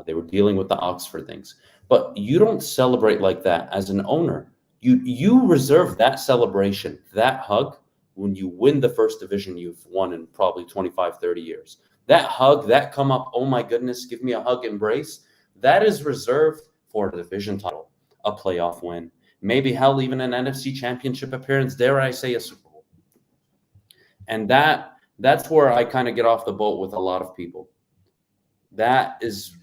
They were dealing with the Oxford things. But you don't celebrate like that as an owner. You reserve that celebration, that hug, when you win the first division you've won in probably 25, 30 years. That hug, that come up, oh my goodness, give me a hug, embrace, that is reserved for a division title, a playoff win, maybe hell, even an NFC championship appearance, dare I say a Super Bowl. And that's where I kind of get off the boat with a lot of people. That is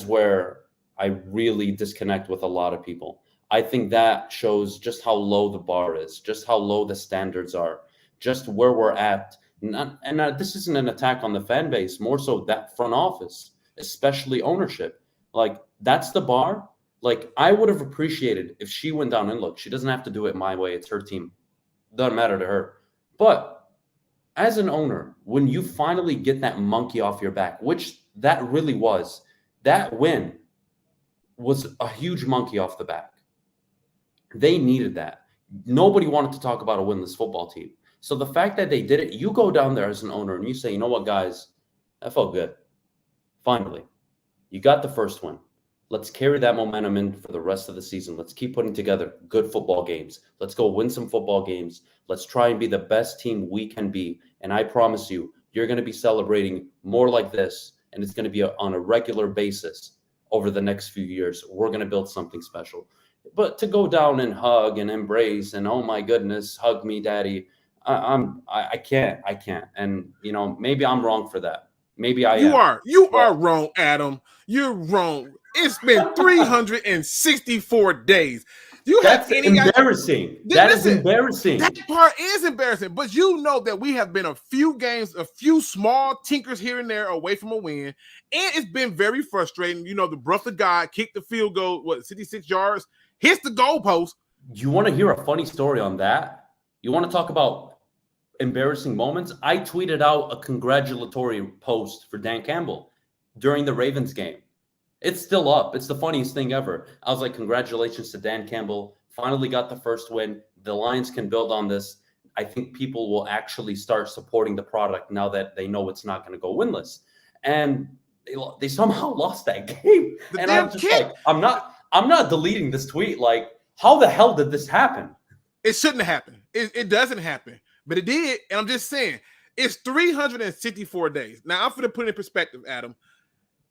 where I really disconnect with a lot of people. I think that shows just how low the bar is, just how low the standards are, just where we're at. And this isn't an attack on the fan base, more so that front office, especially ownership. Like, that's the bar. Like, I would have appreciated if she went down and look, she doesn't have to do it my way. It's her team. Doesn't matter to her. But as an owner, when you finally get that monkey off your back, which that really was, that win was a huge monkey off the back. They needed that. Nobody wanted to talk about a winless football team. So the fact that they did it, you go down there as an owner and you say, you know what, guys, that felt good. Finally, you got the first win. Let's carry that momentum in for the rest of the season. Let's keep putting together good football games. Let's go win some football games. Let's try and be the best team we can be. And I promise you, you're going to be celebrating more like this, and it's going to be on a regular basis over the next few years. We're going to build something special. But to go down and hug and embrace and, oh my goodness, hug me, daddy, I can't. And, you know, maybe I'm wrong for that. Maybe I am. You are wrong, Adam. You're wrong. It's been 364 days. That's embarrassing. That is embarrassing. That part is embarrassing. But you know that we have been a few games, a few small tinkers here and there away from a win. And it's been very frustrating. You know, the breath of God kicked the field goal, 66 yards, hits the goalpost. You want to hear a funny story on that? You want to talk about embarrassing moments? I tweeted out a congratulatory post for Dan Campbell during the Ravens game. It's still up. It's the funniest thing ever. I was like, congratulations to Dan Campbell. Finally got the first win. The Lions can build on this. I think people will actually start supporting the product now that they know it's not going to go winless. And they somehow lost that game. And I'm just like, I'm not deleting this tweet. Like, how the hell did this happen? It shouldn't happen. It doesn't happen. But it did. And I'm just saying, it's 364 days. Now, I'm going to put it in perspective, Adam.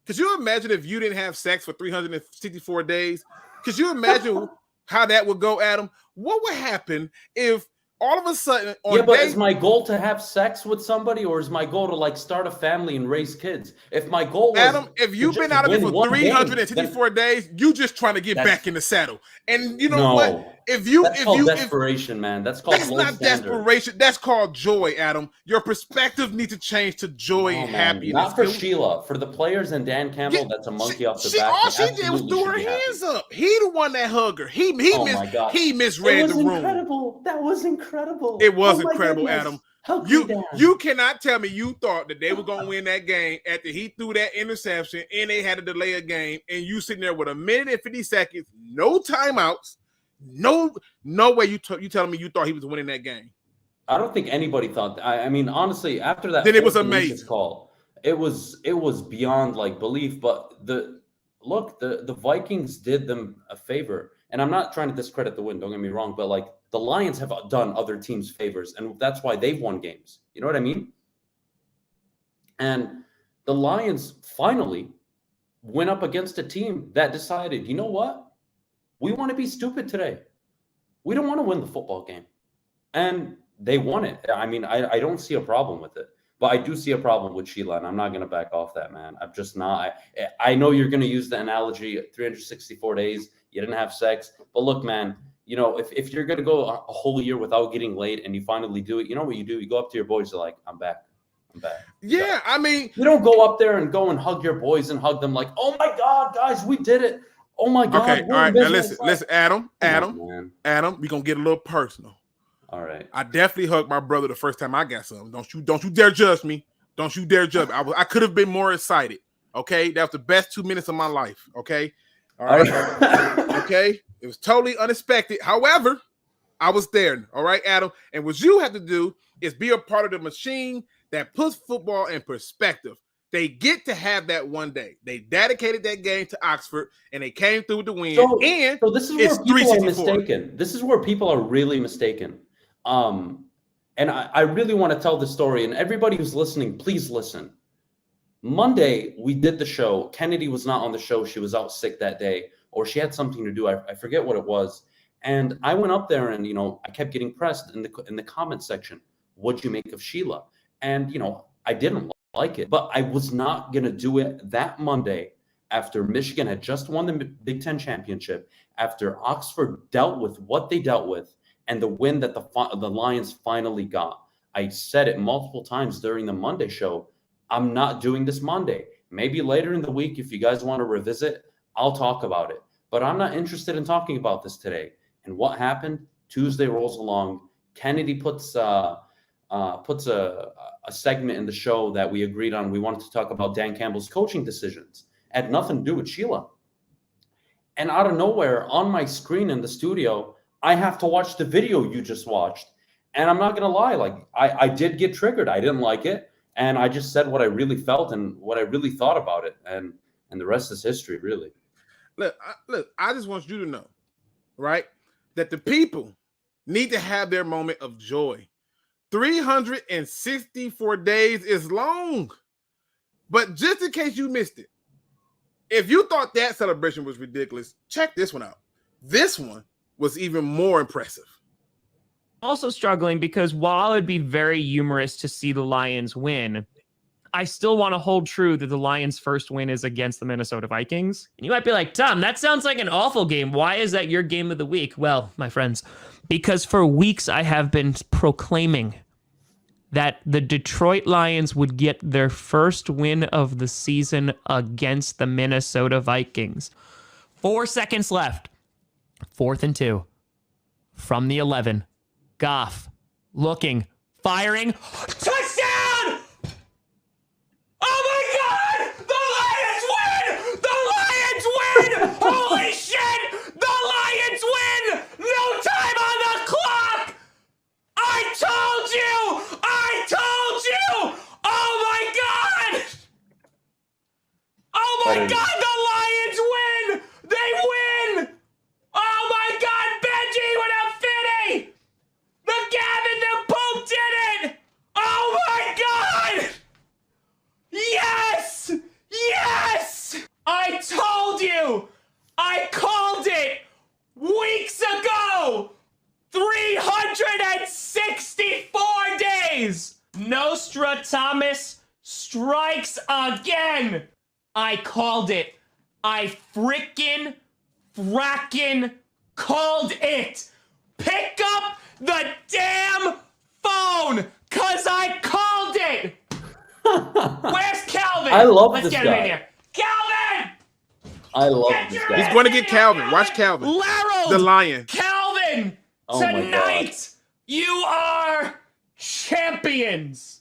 Could you imagine if you didn't have sex for 364 days? Could you imagine how that would go, Adam? What would happen if all of a sudden is my goal to have sex with somebody, or is my goal to like start a family and raise kids? If my goal was Adam, if you've been out of it for 364 days, you just trying to get back in the saddle. And you know what? That's called desperation, man. That's called low not standard. Desperation. That's called joy, Adam. Your perspective needs to change to joy and happiness. Not for Sheila. For the players and Dan Campbell, that's a monkey off the back. All she did was throw her hands up. He the one that hugged her. He misread the room. Incredible. That was incredible. It was incredible, Adam. You cannot tell me you thought that they were going to win that game after he threw that interception and they had to delay a game, and you sitting there with a minute and 50 seconds, no timeouts. No way you telling me you thought he was winning that game. I don't think anybody thought that. I mean, honestly, after that, then it was amazing call. It was beyond like belief. But the Vikings did them a favor, and I'm not trying to discredit the win. Don't get me wrong, but like the Lions have done other teams favors, and that's why they've won games. You know what I mean? And the Lions finally went up against a team that decided, you know what? We want to be stupid today. We don't want to win the football game. And they won it. I mean, I don't see a problem with it. But I do see a problem with Sheila, and I'm not going to back off that, man. I'm just not. I know you're going to use the analogy 364 days. You didn't have sex. But look, man, you know, if you're going to go a whole year without getting laid and you finally do it, you know what you do? You go up to your boys, you're like, I'm back. Yeah, I mean. You don't go up there and go and hug your boys and hug them like, oh, my God, guys, we did it. Oh my God! Okay, all right. Now listen, Adam, we're gonna get a little personal. All right. I definitely hugged my brother the first time I got something. Don't you dare judge me. Don't you dare judge me. I could have been more excited. Okay, that was the best 2 minutes of my life. Okay, all right. Okay, it was totally unexpected. However, I was there. All right, Adam. And what you have to do is be a part of the machine that puts football in perspective. They get to have that one day. They dedicated that game to Oxford, and they came through with the win. So this is where people are mistaken. This is where people are really mistaken. And I really want to tell the story. And everybody who's listening, please listen. Monday, we did the show. Kennedy was not on the show. She was out sick that day, or she had something to do. I forget what it was. And I went up there, and I kept getting pressed in the comment section. What'd you make of Sheila? And I didn't like it, but I was not going to do it that Monday after Michigan had just won the Big Ten championship, after Oxford dealt with what they dealt with, and the win that the Lions finally got. I said it multiple times during the Monday show. I'm not doing this Monday. Maybe later in the week, if you guys want to revisit, I'll talk about it. But I'm not interested in talking about this today. And what happened? Tuesday rolls along. Kennedy puts puts a segment in the show that we agreed on. We wanted to talk about Dan Campbell's coaching decisions. It had nothing to do with Sheila. And out of nowhere, on my screen in the studio, I have to watch the video you just watched. And I'm not going to lie, like I did get triggered. I didn't like it. And I just said what I really felt and what I really thought about it. And the rest is history, really. Look, I just want you to know, right, that the people need to have their moment of joy. 364 days is long. But just in case you missed it, if you thought that celebration was ridiculous, check this one out. This one was even more impressive. Also struggling because while it'd be very humorous to see the Lions win, I still want to hold true that the Lions' first win is against the Minnesota Vikings. And you might be like, Tom, that sounds like an awful game. Why is that your game of the week? Well, my friends, because for weeks I have been proclaiming that the Detroit Lions would get their first win of the season against the Minnesota Vikings. 4 seconds left. 4th and 2. From the 11. Goff. Looking. Firing. Touchdown! Oh my God! The Lions win! The Lions win! Holy shit! The Lions win! No time on the clock! I told you! I told you! Oh my God! Oh my God! The Lions win! They win! Oh my God! Benji with a fitty! The Gavin, the Pope did it! Oh my God! Yes! Yes! I told you! I called it weeks ago! 364 days! Nostradamus strikes again! I called it. I frackin' called it! Pick up the damn phone! Cause I called it! Where's Calvin? I love Let's this get guy. him in here. Calvin! I love this guy. He's going to get Calvin. Watch Calvin. Larold! The Lion. Calvin! Oh my God. Tonight, you are champions!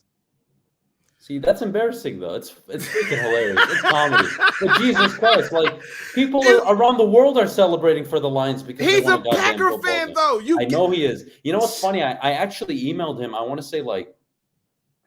See, that's embarrassing though. It's freaking hilarious. It's comedy. But Jesus Christ, like people around the world are celebrating for the Lions because He's they a won goddamn Packer football fan, game. though. I know he is. You know what's funny? I actually emailed him. I want to say like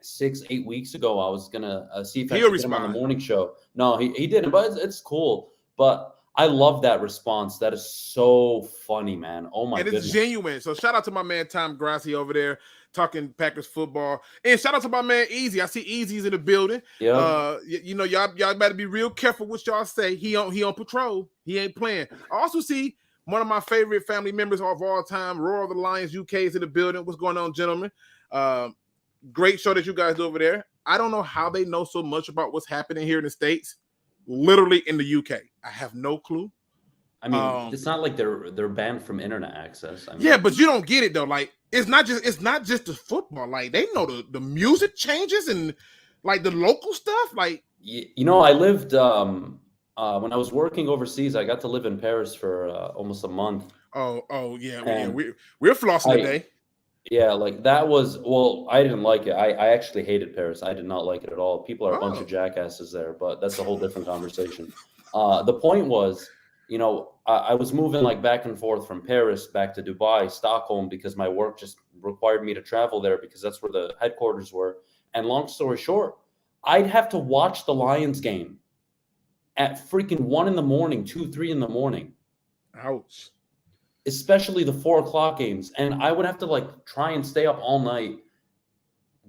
6-8 weeks ago. I was gonna see if I could get him on the morning show. No, he didn't. But it's cool. But I love that response. That is so funny, man. Oh my goodness. And it's genuine. So shout out to my man Tom Grassi over there talking Packers football. And shout out to my man Easy. I see Easy's in the building. Yeah. You know, y'all better be real careful what y'all say. He on patrol. He ain't playing. I also see one of my favorite family members of all time, Roar of the Lions UK, is in the building. What's going on, gentlemen? Great show that you guys do over there. I don't know how they know so much about what's happening here in the States, literally in the UK. I have no clue. I mean, it's not like they're banned from internet access. I mean, yeah, but you don't get it though. Like it's not just the football. Like they know the music changes and like the local stuff. Like you know, I lived when I was working overseas. I got to live in Paris for almost a month. Oh yeah, we're flossing today. Yeah, like that was I didn't like it. I actually hated Paris. I did not like it at all. People are a bunch of jackasses there, but that's a whole different conversation. The point was, you know, I was moving like back and forth from Paris back to Dubai, Stockholm, because my work just required me to travel there because that's where the headquarters were. And long story short, I'd have to watch the Lions game at freaking 1 a.m, 2, 3 a.m. Ouch. Especially the 4 o'clock games. And I would have to like try and stay up all night,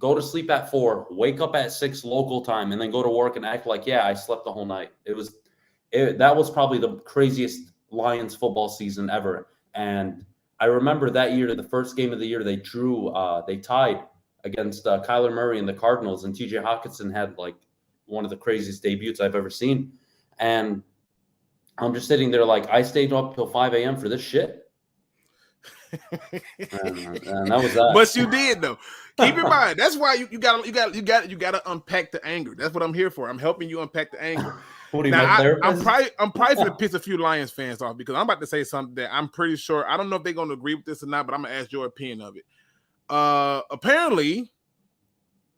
go to sleep at 4, wake up at 6 local time, and then go to work and act like, yeah, I slept the whole night. That was probably the craziest Lions football season ever. And I remember that year, the first game of the year, they tied against Kyler Murray and the Cardinals, and TJ Hutchinson had like one of the craziest debuts I've ever seen. And I'm just sitting there like, I stayed up till 5 a.m. for this shit. and that was that. But you did though. Keep in mind, that's why you gotta unpack the anger. That's what I'm here for. I'm helping you unpack the anger. What are you, now, I'm probably gonna piss a few Lions fans off because I'm about to say something that I'm pretty sure I don't know if they're gonna agree with this or not, but I'm gonna ask your opinion of it. Apparently,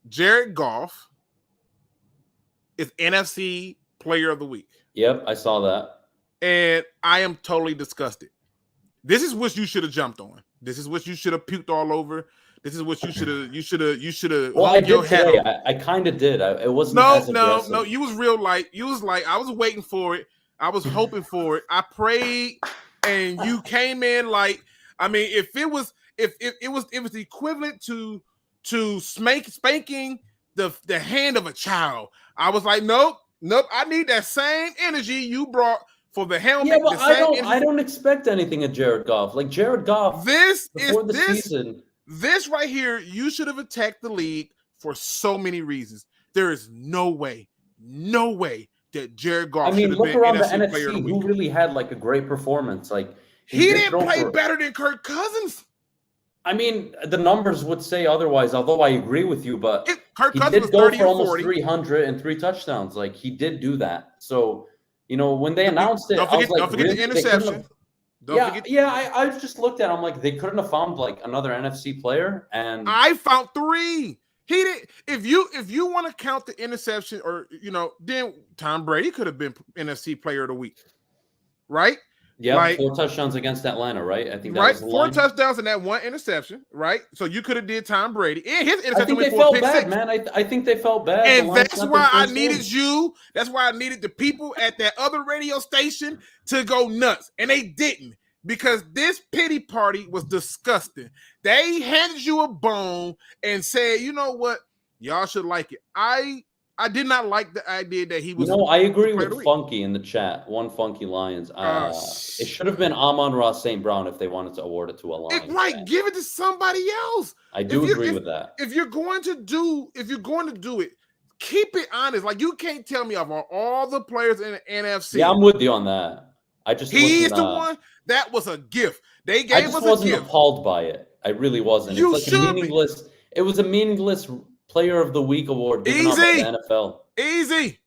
Jared Goff is NFC Player of the Week. Yep, I saw that. And I am totally disgusted. This is what you should have jumped on. This is what you should have puked all over. This is what you should have. Well, I did today. I kind of did. It wasn't as aggressive. No. You was real light. You was like, I was waiting for it. I was hoping for it. I prayed, and you came in like, I mean, if it was equivalent to spanking the hand of a child. I was like, nope. I need that same energy you brought for the helmet. Yeah, but I don't expect anything of Jared Goff. Like Jared Goff. This season. This right here, you should have attacked the league for so many reasons. There is no way that Jared Goff should have been around NFC the Player of the NFC. Week. Who really had like a great performance? Like he didn't play better than Kirk Cousins. I mean, the numbers would say otherwise. Although I agree with you, but Kirk he Cousins did go for almost 40. 300 and 3 touchdowns. Like he did do that. So when they announced it, I was like, don't forget the interception. I just looked at it. I'm like, they couldn't have found like another NFC player, and I found 3. He did. If you want to count the interception, or then Tom Brady could have been NFC Player of the Week, right? Yeah, 4 touchdowns against Atlanta, right? I think that right. was the 4 line. touchdowns and that 1 interception, right? So you could have did Tom Brady and his interception. I think they went for a felt pick bad, 6. man. I think they felt bad, and that's why I needed you. That's why I needed the people at that other radio station to go nuts, and they didn't. Because this pity party was disgusting. They handed you a bone and said, you know what? Y'all should like it. I did not like the idea that he was. I agree with Funky in the chat. One Funky Lions. It should have been Amon-Ra St. Brown if they wanted to award it to a Lions. Right, give it to somebody else. I do agree with that. If you're going to do it, keep it honest. Like you can't tell me of all the players in the NFC. Yeah, I'm with you on that. He's the one. That was a gift. They gave us a gift. I wasn't appalled by it. I really wasn't. It's like meaningless. It was a meaningless Player of the Week award given out by the NFL. Easy.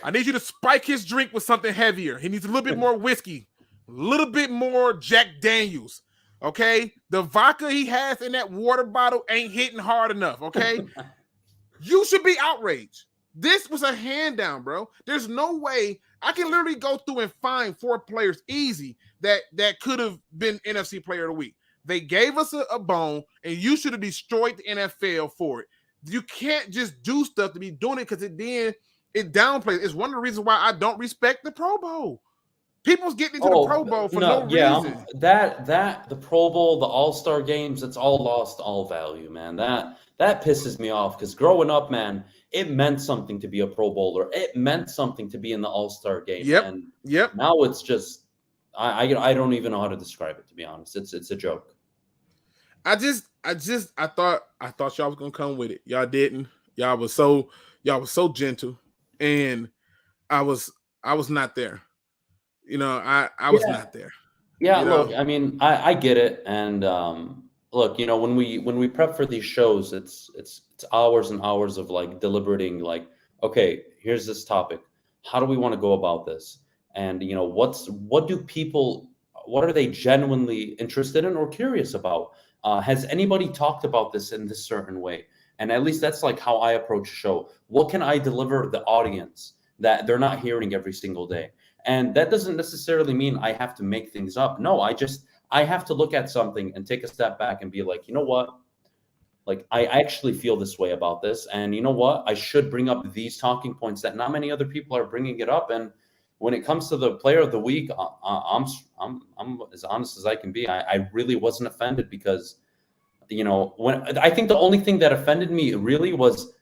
I need you to spike his drink with something heavier. He needs a little bit more whiskey, a little bit more Jack Daniels. Okay, the vodka he has in that water bottle ain't hitting hard enough. Okay, you should be outraged. This was a hand down, bro. There's no way I can literally go through and find 4 players easy that could have been NFC Player of the Week. They gave us a bone, and you should have destroyed the NFL for it. You can't just do stuff to be doing it because it downplays. It's one of the reasons why I don't respect the Pro Bowl. People's getting into the Pro Bowl for no reason. The Pro Bowl, the All-Star games, it's all lost all value, man. That pisses me off because growing up, man, it meant something to be a Pro Bowler. It meant something to be in the All-Star game. Yep. Now it's just I don't even know how to describe it, to be honest. It's a joke. I thought y'all was gonna come with it. Y'all didn't. Y'all was so gentle, and I was not there. I was not there. Yeah, look, I mean, I get it, and look, when we prep for these shows, it's hours and hours of like deliberating, like, okay, here's this topic. How do we want to go about this? And what are they genuinely interested in or curious about? Has anybody talked about this in this certain way? And at least that's like how I approach a show. What can I deliver the audience that they're not hearing every single day? And that doesn't necessarily mean I have to make things up. No, I have to look at something and take a step back and be like, you know what? Like, I actually feel this way about this. And you know what? I should bring up these talking points that not many other people are bringing it up. And when it comes to the Player of the Week, I'm as honest as I can be. I really wasn't offended because, when I think the only thing that offended me really was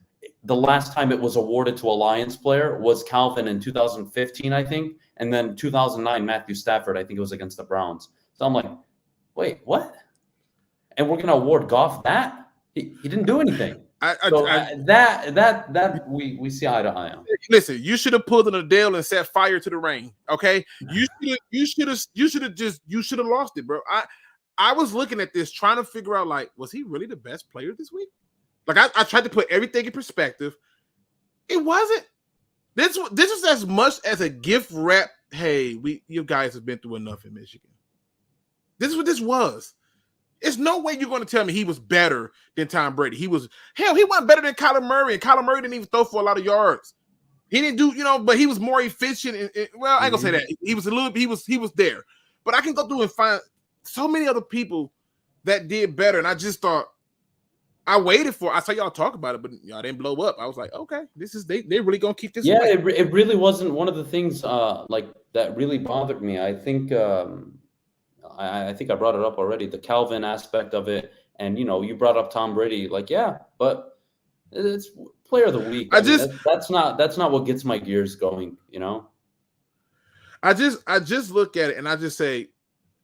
the last time it was awarded to a Lions player was Calvin in 2015, I think. And then 2009, Matthew Stafford, I think it was against the Browns. So I'm like, wait, what? And we're going to award Goff that? He didn't do anything. We see eye to eye on. Listen, you should have pulled an Adele and set fire to the rain. Okay, you should have lost it, bro. I was looking at this trying to figure out, like, was he really the best player this week? Like, I tried to put everything in perspective. It wasn't. This was as much as a gift wrap. Hey, you guys have been through enough in Michigan. This is what this was. There's no way you're going to tell me he was better than Tom Brady. He wasn't better than Kyler Murray, and Kyler Murray didn't even throw for a lot of yards. He didn't do, but he was more efficient. Well, I ain't gonna say that. He was he was there. But I can go through and find so many other people that did better. And I just thought, I saw y'all talk about it, but y'all didn't blow up. I was like, okay, they really gonna keep this. Yeah, it really wasn't one of the things like that really bothered me. I think I think I brought it up already, the Calvin aspect of it. And you brought up Tom Brady, like, yeah, but it's player of the week. That's not what gets my gears going, I just look at it and I just say,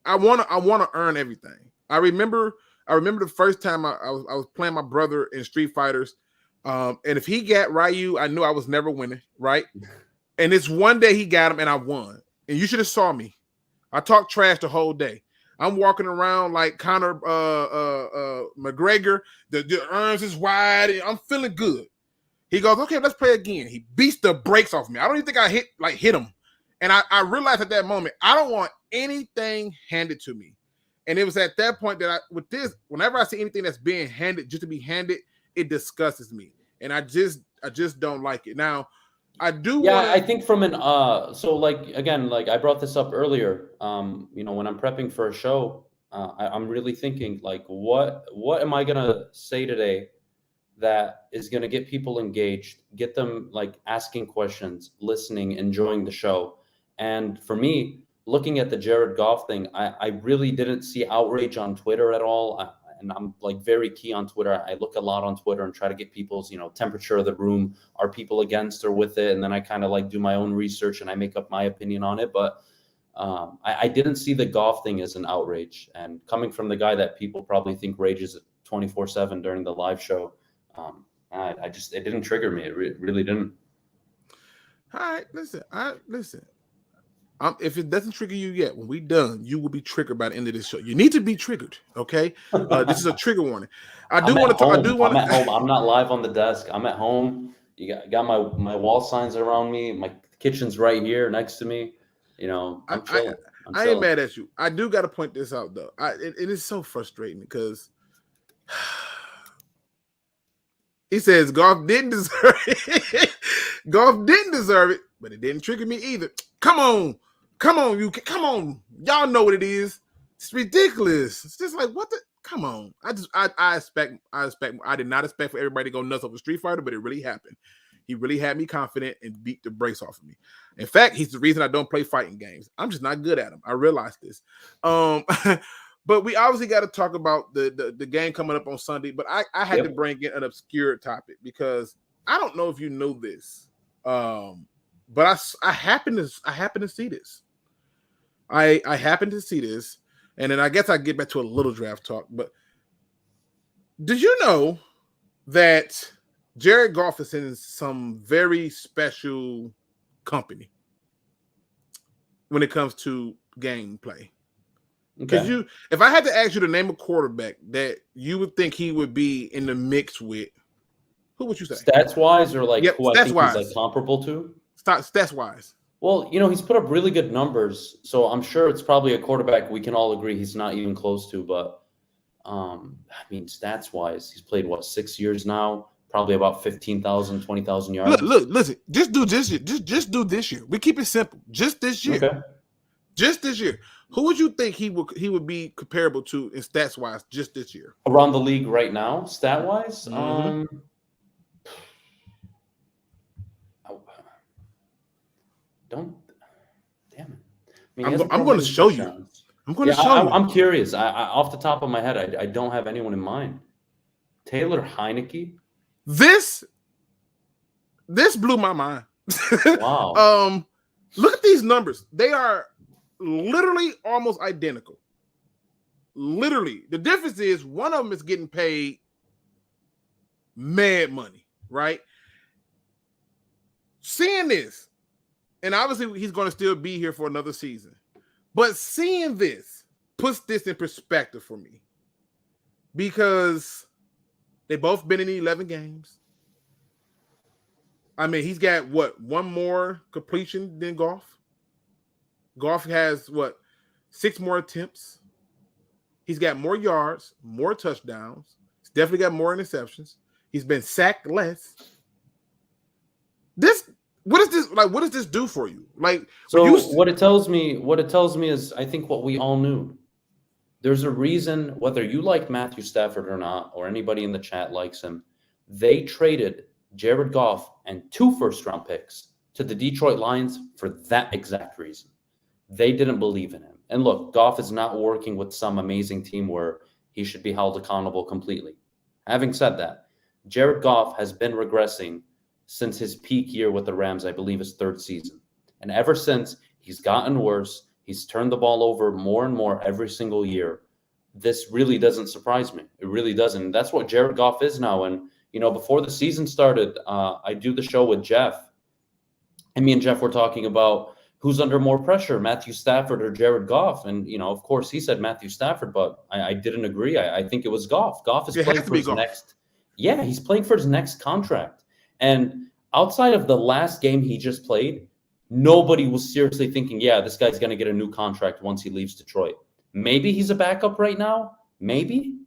I wanna earn everything. I remember the first time I was playing my brother in Street Fighters. And if he got Ryu, I knew I was never winning, right? And it's one day he got him and I won. And you should have saw me. I talked trash the whole day. I'm walking around like Conor McGregor. The arms is wide. And I'm feeling good. He goes, okay, let's play again. He beats the brakes off me. I don't even think I hit him. And I realized at that moment, I don't want anything handed to me. And it was at that point that whenever I see anything that's being handed just to be handed, it disgusts me. And I just don't like it. Now, I do. Yeah, I think from so like, again, like I brought this up earlier, when I'm prepping for a show, I'm really thinking like, what am I going to say today that is going to get people engaged, get them like asking questions, listening, enjoying the show. And for me, looking at the Jared Goff thing, I really didn't see outrage on Twitter at all. And I'm like very key on Twitter. I look a lot on Twitter and try to get people's, temperature of the room. Are people against or with it? And then I kind of like do my own research and I make up my opinion on it. But I didn't see the Goff thing as an outrage. And coming from the guy that people probably think rages 24/7 during the live show, it didn't trigger me. It really didn't. All right, listen. If it doesn't trigger you yet, when we done, you will be triggered by the end of this show. You need to be triggered, okay? This is a trigger warning. I'm at home. I'm not live on the desk. I'm at home. You got my wall signs around me. My kitchen's right here next to me. I'm chilling. I ain't mad at you. I do got to point this out though. It is so frustrating because he says Goff didn't deserve it. Goff didn't deserve it, but it didn't trigger me either. Come on. Y'all know what it is. It's ridiculous. It's just like, what the? Come on. I did not expect for everybody to go nuts over Street Fighter, but it really happened. He really had me confident and beat the brakes off of me. In fact, he's the reason I don't play fighting games. I'm just not good at them. I realize this. But we obviously got to talk about the game coming up on Sunday. But I had to bring in an obscure topic because I don't know if you know this. But I happen to see this. I happen to see this, and then I guess I get back to a little draft talk. But did you know that Jared Goff is in some very special company when it comes to gameplay? Because if I had to ask you to name a quarterback that you would think he would be in the mix with, who would you say? Stats wise, or like who I think he's like comparable to? Stats wise. Well, he's put up really good numbers, so I'm sure it's probably a quarterback we can all agree he's not even close to. But stats wise, he's played 6 years now, probably about 15,000, 20,000 yards. Look, listen, just do this year. Just do this year. We keep it simple. Just this year. Okay. Just this year. Who would you think he would be comparable to in stats wise just this year? Around the league right now, stat wise? Mm-hmm. Damn it. I'm going to show you. I'm going to show you. I'm curious. I off the top of my head, I don't have anyone in mind. Taylor Heineke? This blew my mind. Wow. Look at these numbers. They are literally almost identical. Literally. The difference is one of them is getting paid mad money, right? Seeing this, and obviously he's going to still be here for another season, but seeing this puts this in perspective for me because they both been in 11 games. I mean, he's got one more completion than Goff. Goff has 6 more attempts. He's got more yards, more touchdowns. He's definitely got more interceptions. He's been sacked less. What does this do for you? Like, so what it tells me is, I think what we all knew. There's a reason, whether you like Matthew Stafford or not, or anybody in the chat likes him, they traded Jared Goff and 2 first-round picks to the Detroit Lions for that exact reason. They didn't believe in him. And look, Goff is not working with some amazing team where he should be held accountable completely. Having said that, Jared Goff has been regressing since his peak year with the Rams, I believe his 3rd season. And ever since, he's gotten worse. He's turned the ball over more and more every single year. This really doesn't surprise me. It really doesn't. That's what Jared Goff is now. And, before the season started, I do the show with Jeff. And me and Jeff were talking about who's under more pressure, Matthew Stafford or Jared Goff. And, of course, he said Matthew Stafford, but I didn't agree. I think it was Goff. Goff is playing for his next. Yeah, he's playing for his next contract. And outside of the last game he just played, nobody was seriously thinking, yeah, this guy's going to get a new contract once he leaves Detroit. Maybe he's a backup right now. Maybe.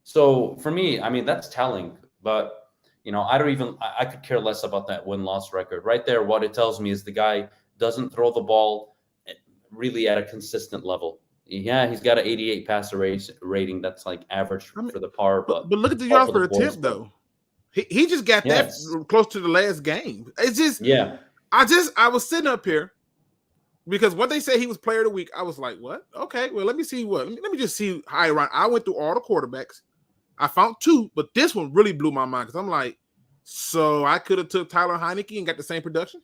So for me, that's telling. But, I could care less about that win-loss record. Right there, what it tells me is the guy doesn't throw the ball really at a consistent level. Yeah, he's got an 88 passer rating. That's like average for the par. But look at the yards per attempt, though. He just got that close to the last game. It's just, I was sitting up here because when they say he was player of the week, I was like, what? Okay, well, let me see let me just see how I run. I went through all the quarterbacks. I found 2, but this one really blew my mind because I'm like, so I could have took Tyler Heineke and got the same production?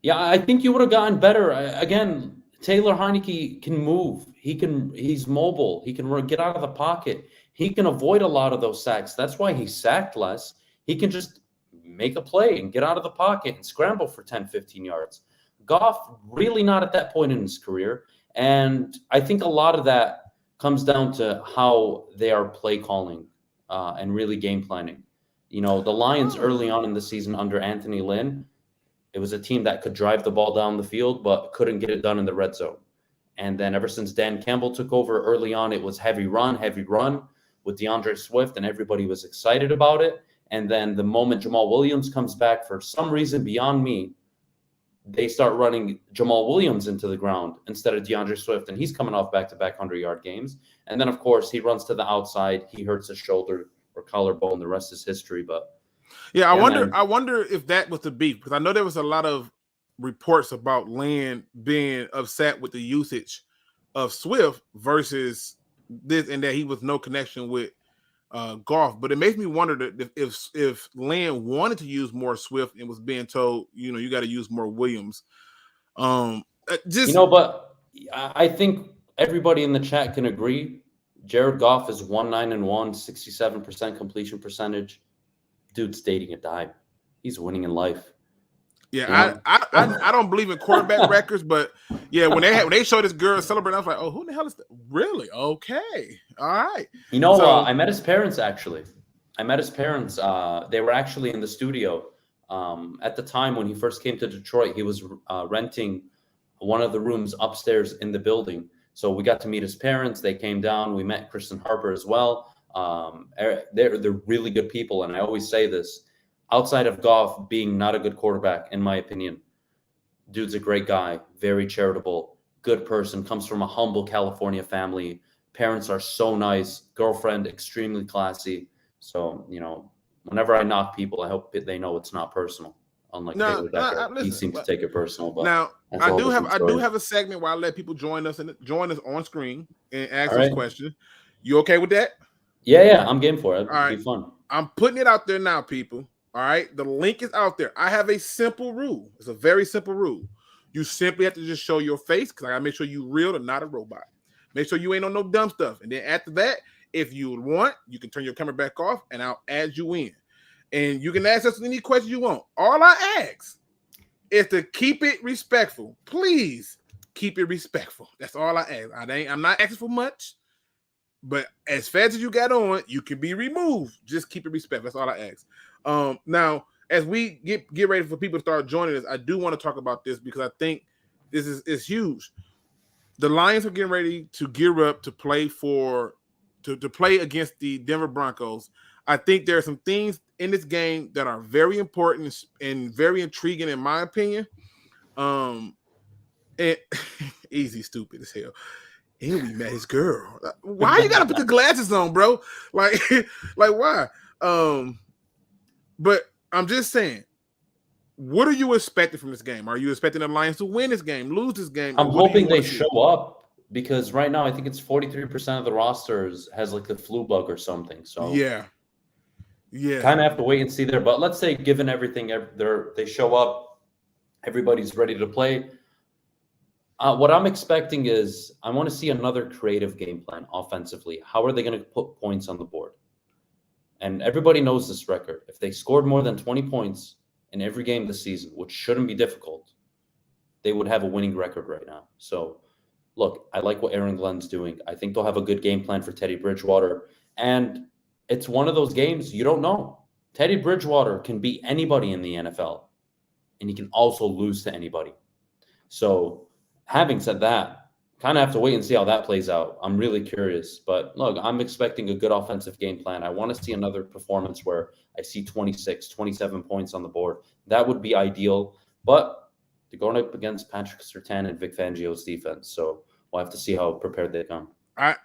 Yeah, I think you would have gotten better. Again, Taylor Heineke can move. He's mobile. He can get out of the pocket. He can avoid a lot of those sacks. That's why he's sacked less. He can just make a play and get out of the pocket and scramble for 10, 15 yards. Goff, really not at that point in his career. And I think a lot of that comes down to how they are play calling and really game planning. The Lions early on in the season under Anthony Lynn, it was a team that could drive the ball down the field, but couldn't get it done in the red zone. And then ever since Dan Campbell took over early on, it was heavy run with DeAndre Swift, and everybody was excited about it. And then the moment Jamal Williams comes back, for some reason beyond me, they start running Jamal Williams into the ground instead of DeAndre Swift, and he's coming off back-to-back 100-yard games. And then, of course, he runs to the outside. He hurts his shoulder or collarbone. The rest is history. But I wonder if that was the beef, because I know there was a lot of reports about Lynn being upset with the usage of Swift versus this, and that he was no connection with Goff. But it makes me wonder that if Lynn wanted to use more Swift and was being told, you got to use more Williams. But I think everybody in the chat can agree. Jared Goff is 19-1, 67% completion percentage. Dude's dating a dime. He's winning in life. Yeah, I don't believe in quarterback records, but yeah, when they showed this girl celebrating, I was like, oh, who the hell is that? Really? Okay, all right. I met his parents actually. They were actually in the studio at the time when he first came to Detroit. He was renting one of the rooms upstairs in the building, so we got to meet his parents. They came down. We met Kristen Harper as well. They're really good people, and I always say this. Outside of Goff being not a good quarterback, in my opinion, dude's a great guy, very charitable, good person, comes from a humble California family. Parents are so nice, girlfriend, extremely classy. So, whenever I knock people, I hope they know it's not personal. Unlike Taylor Decker, he seems to take it personal. But now, I do have a segment where I let people join us on screen and ask us questions. You okay with that? Yeah, I'm game for it. It'd be fun. I'm putting it out there now, people. All right, the link is out there. I have a simple rule. It's a very simple rule. You simply have to just show your face, because I gotta make sure you real and not a robot. Make sure you ain't on no dumb stuff. And then after that, if you want, you can turn your camera back off, and I'll add you in. And you can ask us any questions you want. All I ask is to keep it respectful. Please keep it respectful. That's all I ask. I'm not asking for much, but as fast as you got on, you can be removed. Just keep it respectful. That's all I ask. Now, as we get ready for people to start joining us, I do want to talk about this because I think this is huge. the Lions are getting ready to gear up to play to play against the Denver Broncos. I think there are some things in this game that are very important and very intriguing, in my opinion. And easy, stupid as hell. And we met his girl. Why you gotta put the glasses on, bro? Like why? But I'm just saying, what are you expecting from this game? Are you expecting the Lions to win this game, lose this game? I'm hoping they show up, because right now I think it's 43% of the rosters has like the flu bug or something. So yeah, kind of have to wait and see there. But let's say, given everything, they show up, everybody's ready to play. What I'm expecting is I want to see another creative game plan offensively. How are they going to put points on the board? And everybody knows this record. If they scored more than 20 points in every game this season, which shouldn't be difficult, they would have a winning record right now. So, look, I like what Aaron Glenn's doing. I think they'll have a good game plan for Teddy Bridgewater. And it's one of those games you don't know. Teddy Bridgewater can beat anybody in the NFL, and he can also lose to anybody. So, having said that, kind of have to wait and see how that plays out. I'm really curious. But look, I'm expecting a good offensive game plan. I want to see another performance where I see 26, 27 points on the board. That would be ideal. But they're going up against Patrick Surtain and Vic Fangio's defense. So we'll have to see how prepared they come. I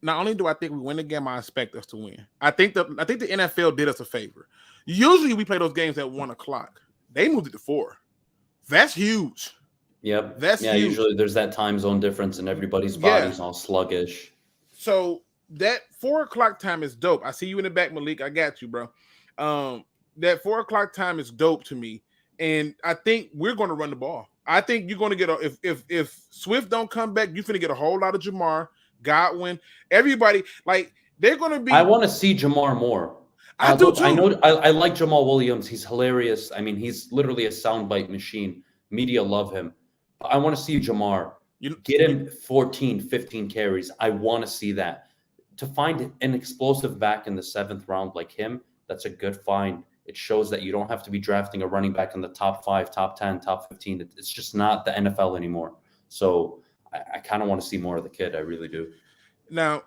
not only do I think we win the game, I expect us to win. I think the NFL did us a favor. Usually we play those games at 1:00. They moved it to 4. That's huge. Yep. That's huge. Usually there's that time zone difference and everybody's body's all sluggish. So that 4:00 time is dope. I see you in the back, Malik. I got you, bro. That 4:00 time is dope to me. And I think we're going to run the ball. I think you're going to get if Swift don't come back, you're going to get a whole lot of Jamar, Godwin, everybody. Like, they're going to be. I want to see Jamar more. I do too. I know. I like Jamal Williams. He's hilarious. I mean, he's literally a soundbite machine. Media love him. I want to see Jamar. Get him 14, 15 carries. I want to see that. To find an explosive back in the 7th round like him, that's a good find. It shows that you don't have to be drafting a running back in the top 5, top 10, top 15. It's just not the NFL anymore. So I kind of want to see more of the kid. I really do. Now,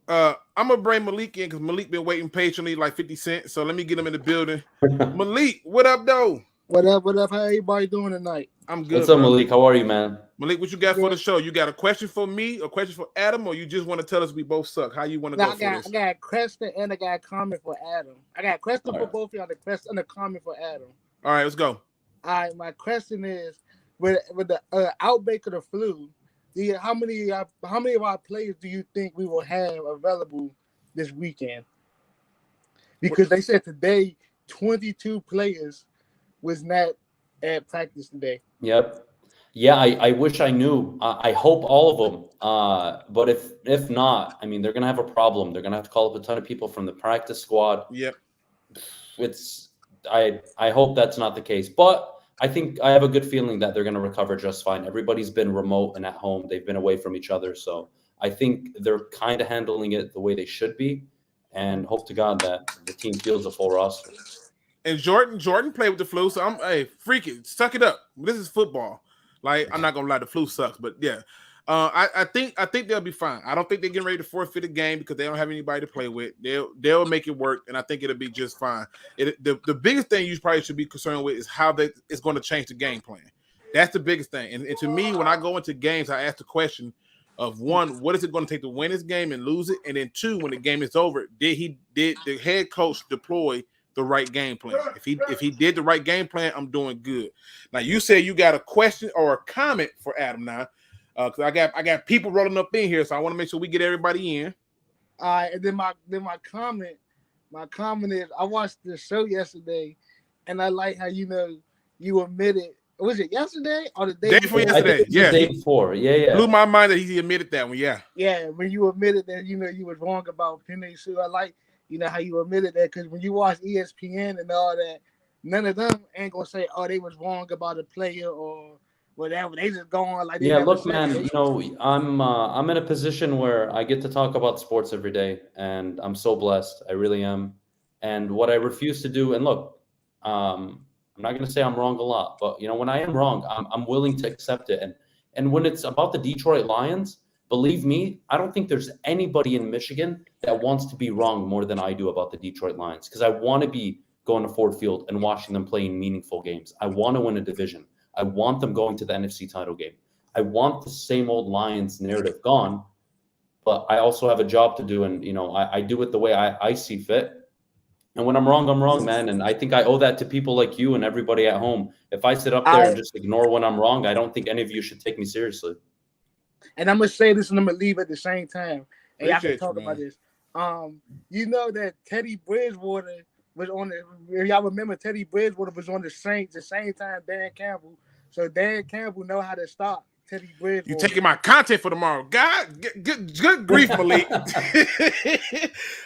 I'm going to bring Malik in because Malik been waiting patiently like 50 Cent. So let me get him in the building. Malik, what up, though? What up? How everybody doing tonight? I'm good. What's up, Malik? How are you, man? Malik, what you got for the show? You got a question for me, a question for Adam, or you just want to tell us we both suck? How you want to go for this? I got a question and I got a comment for Adam. I got a question for both of y'all, the question and a comment for Adam. All right, let's go. All right, my question is, with the outbreak of the flu, how many of our players do you think we will have available this weekend? Because they said today 22 players was not at practice today. Yep. Yeah, I wish I knew. I hope all of them. But if not, I mean, they're gonna have a problem. They're gonna have to call up a ton of people from the practice squad. Yep. I hope that's not the case. But I think I have a good feeling that they're gonna recover just fine. Everybody's been remote and at home. They've been away from each other. So I think they're kind of handling it the way they should be. And hope to God that the team feels a full roster. And Jordan played with the flu, so freak it, suck it up. This is football. Like, I'm not gonna lie, the flu sucks, but yeah, I think they'll be fine. I don't think they're getting ready to forfeit a game because they don't have anybody to play with. They'll make it work, and I think it'll be just fine. The biggest thing you probably should be concerned with is how it's going to change the game plan. That's the biggest thing. And to me, when I go into games, I ask the question of, one, what is it going to take to win this game and lose it, and then 2, when the game is over, did the head coach deploy the right game plan? If he did the right game plan, I'm doing good. Now, you said you got a question or a comment for Adam now, because I got people rolling up in here, so I want to make sure we get everybody in. All right, and then my comment is, I watched the show yesterday, and I like how you admitted. Was it yesterday or the day before? Yesterday, yeah. The day before, yeah. Blew my mind that he admitted that one, yeah. Yeah, when you admitted that you was wrong about Penei Sewell, I like how you admitted that, because when you watch ESPN and all that, none of them ain't gonna say, oh, they was wrong about a player or whatever. They just go on like they yeah. Look, man, I'm in a position where I get to talk about sports every day, and I'm so blessed. I really am. And what I refuse to do, and look, I'm not gonna say I'm wrong a lot, but when I am wrong, I'm willing to accept it And when it's about the Detroit Lions, believe me, I don't think there's anybody in Michigan that wants to be wrong more than I do about the Detroit Lions, because I want to be going to Ford Field and watching them playing meaningful games. I want to win a division. I want them going to the NFC title game. I want the same old Lions narrative gone, but I also have a job to do, and I do it the way I see fit. And when I'm wrong, man. And I think I owe that to people like you and everybody at home. If I sit up there and just ignore when I'm wrong, I don't think any of you should take me seriously. And I'm gonna say this and I'm gonna leave at the same time. And y'all can Appreciate talk you, about man. this. You know that Teddy Bridgewater was on the. If y'all remember, Teddy Bridgewater was on the Saints the same time Dan Campbell. So Dan Campbell know how to stop Teddy Bridgewater. You taking my content for tomorrow? God, good grief, Malik.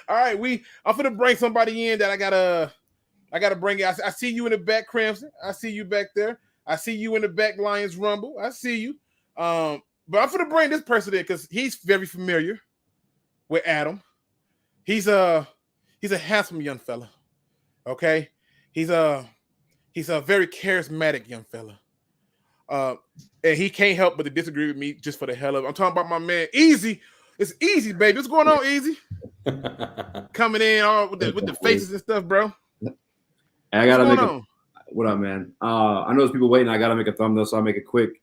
All right, I'm gonna bring somebody in that I gotta bring. I see you in the back, Crimson. I see you back there. I see you in the back, Lions Rumble. I see you. But I'm gonna bring this person in because he's very familiar with Adam. He's a handsome young fella. Okay, he's a very charismatic young fella. And he can't help but to disagree with me just for the hell of it. I'm talking about my man Easy. It's Easy, baby. What's going on, Easy? Coming in all with the faces and stuff, bro. I gotta what up, man? I know there's people waiting. I gotta make a thumbnail, so I'll make it quick.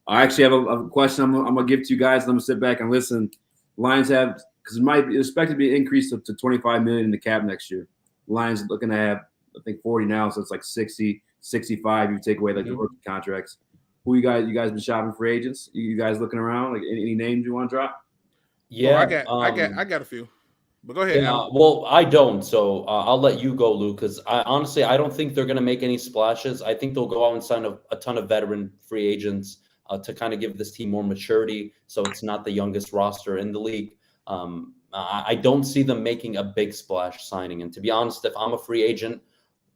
I actually have a question I'm gonna give to you guys, and I'm gonna sit back and listen. Lions have, because it might be expected to be increased to $25 million in the cap next year. Lions looking to have, I think, 40 now, so it's like 60, 65. You take away like the rookie contracts. Who you guys been shopping free agents? You guys looking around? Like any names you want to drop? Yeah, I got a few, but go ahead. Yeah, well, I don't, so I'll let you go, Luke, because honestly, I don't think they're going to make any splashes. I think they'll go out and sign a ton of veteran free agents to kind of give this team more maturity, so it's not the youngest roster in the league. I don't see them making a big splash signing, and to be honest, if I'm a free agent,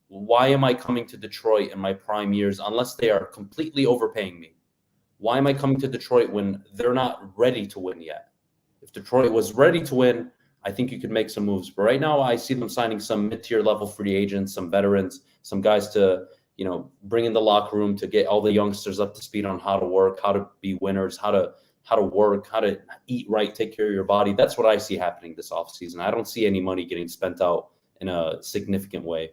why am I coming to Detroit in my prime years unless they are completely overpaying me? Why am I coming to Detroit when they're not ready to win yet? If Detroit was ready to win, I think you could make some moves. But right now, I see them signing some mid-tier level free agents, some veterans, some guys to, bring in the locker room to get all the youngsters up to speed on how to work, how to be winners, how to work, how to eat right, take care of your body. That's what I see happening this offseason. I don't see any money getting spent out in a significant way.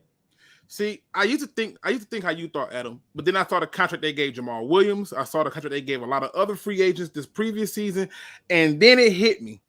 See, I used to think how you thought, Adam, but then I saw the contract they gave Jamal Williams. I saw the contract they gave a lot of other free agents this previous season, and then it hit me.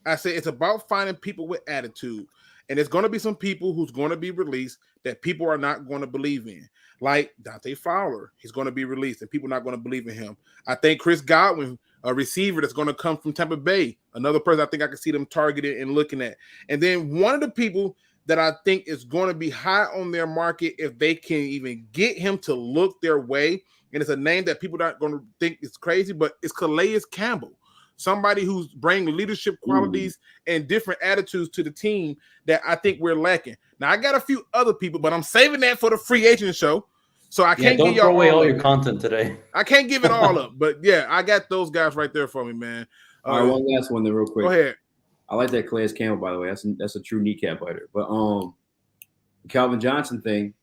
I said it's about finding people with attitude, and there's going to be some people who's going to be released that people are not going to believe in, like Dante Fowler. He's going to be released, and people are not going to believe in him. I think Chris Godwin, a receiver that's going to come from Tampa Bay, another person I think I can see them targeted and looking at. And then one of the people that I think is going to be high on their market if they can even get him to look their way. And it's a name that people are not going to think is crazy, but it's Calais Campbell, somebody who's bringing leadership qualities and different attitudes to the team that I think we're lacking. Now, I got a few other people, but I'm saving that for the free agent show. So I can't don't give y'all throw away all of your it. content today. I can't give it all up, but yeah, I got those guys right there for me, man. All right, one last one then real quick. Go ahead. I like that Calais Campbell, by the way. That's a true kneecap biter. But the Calvin Johnson thing,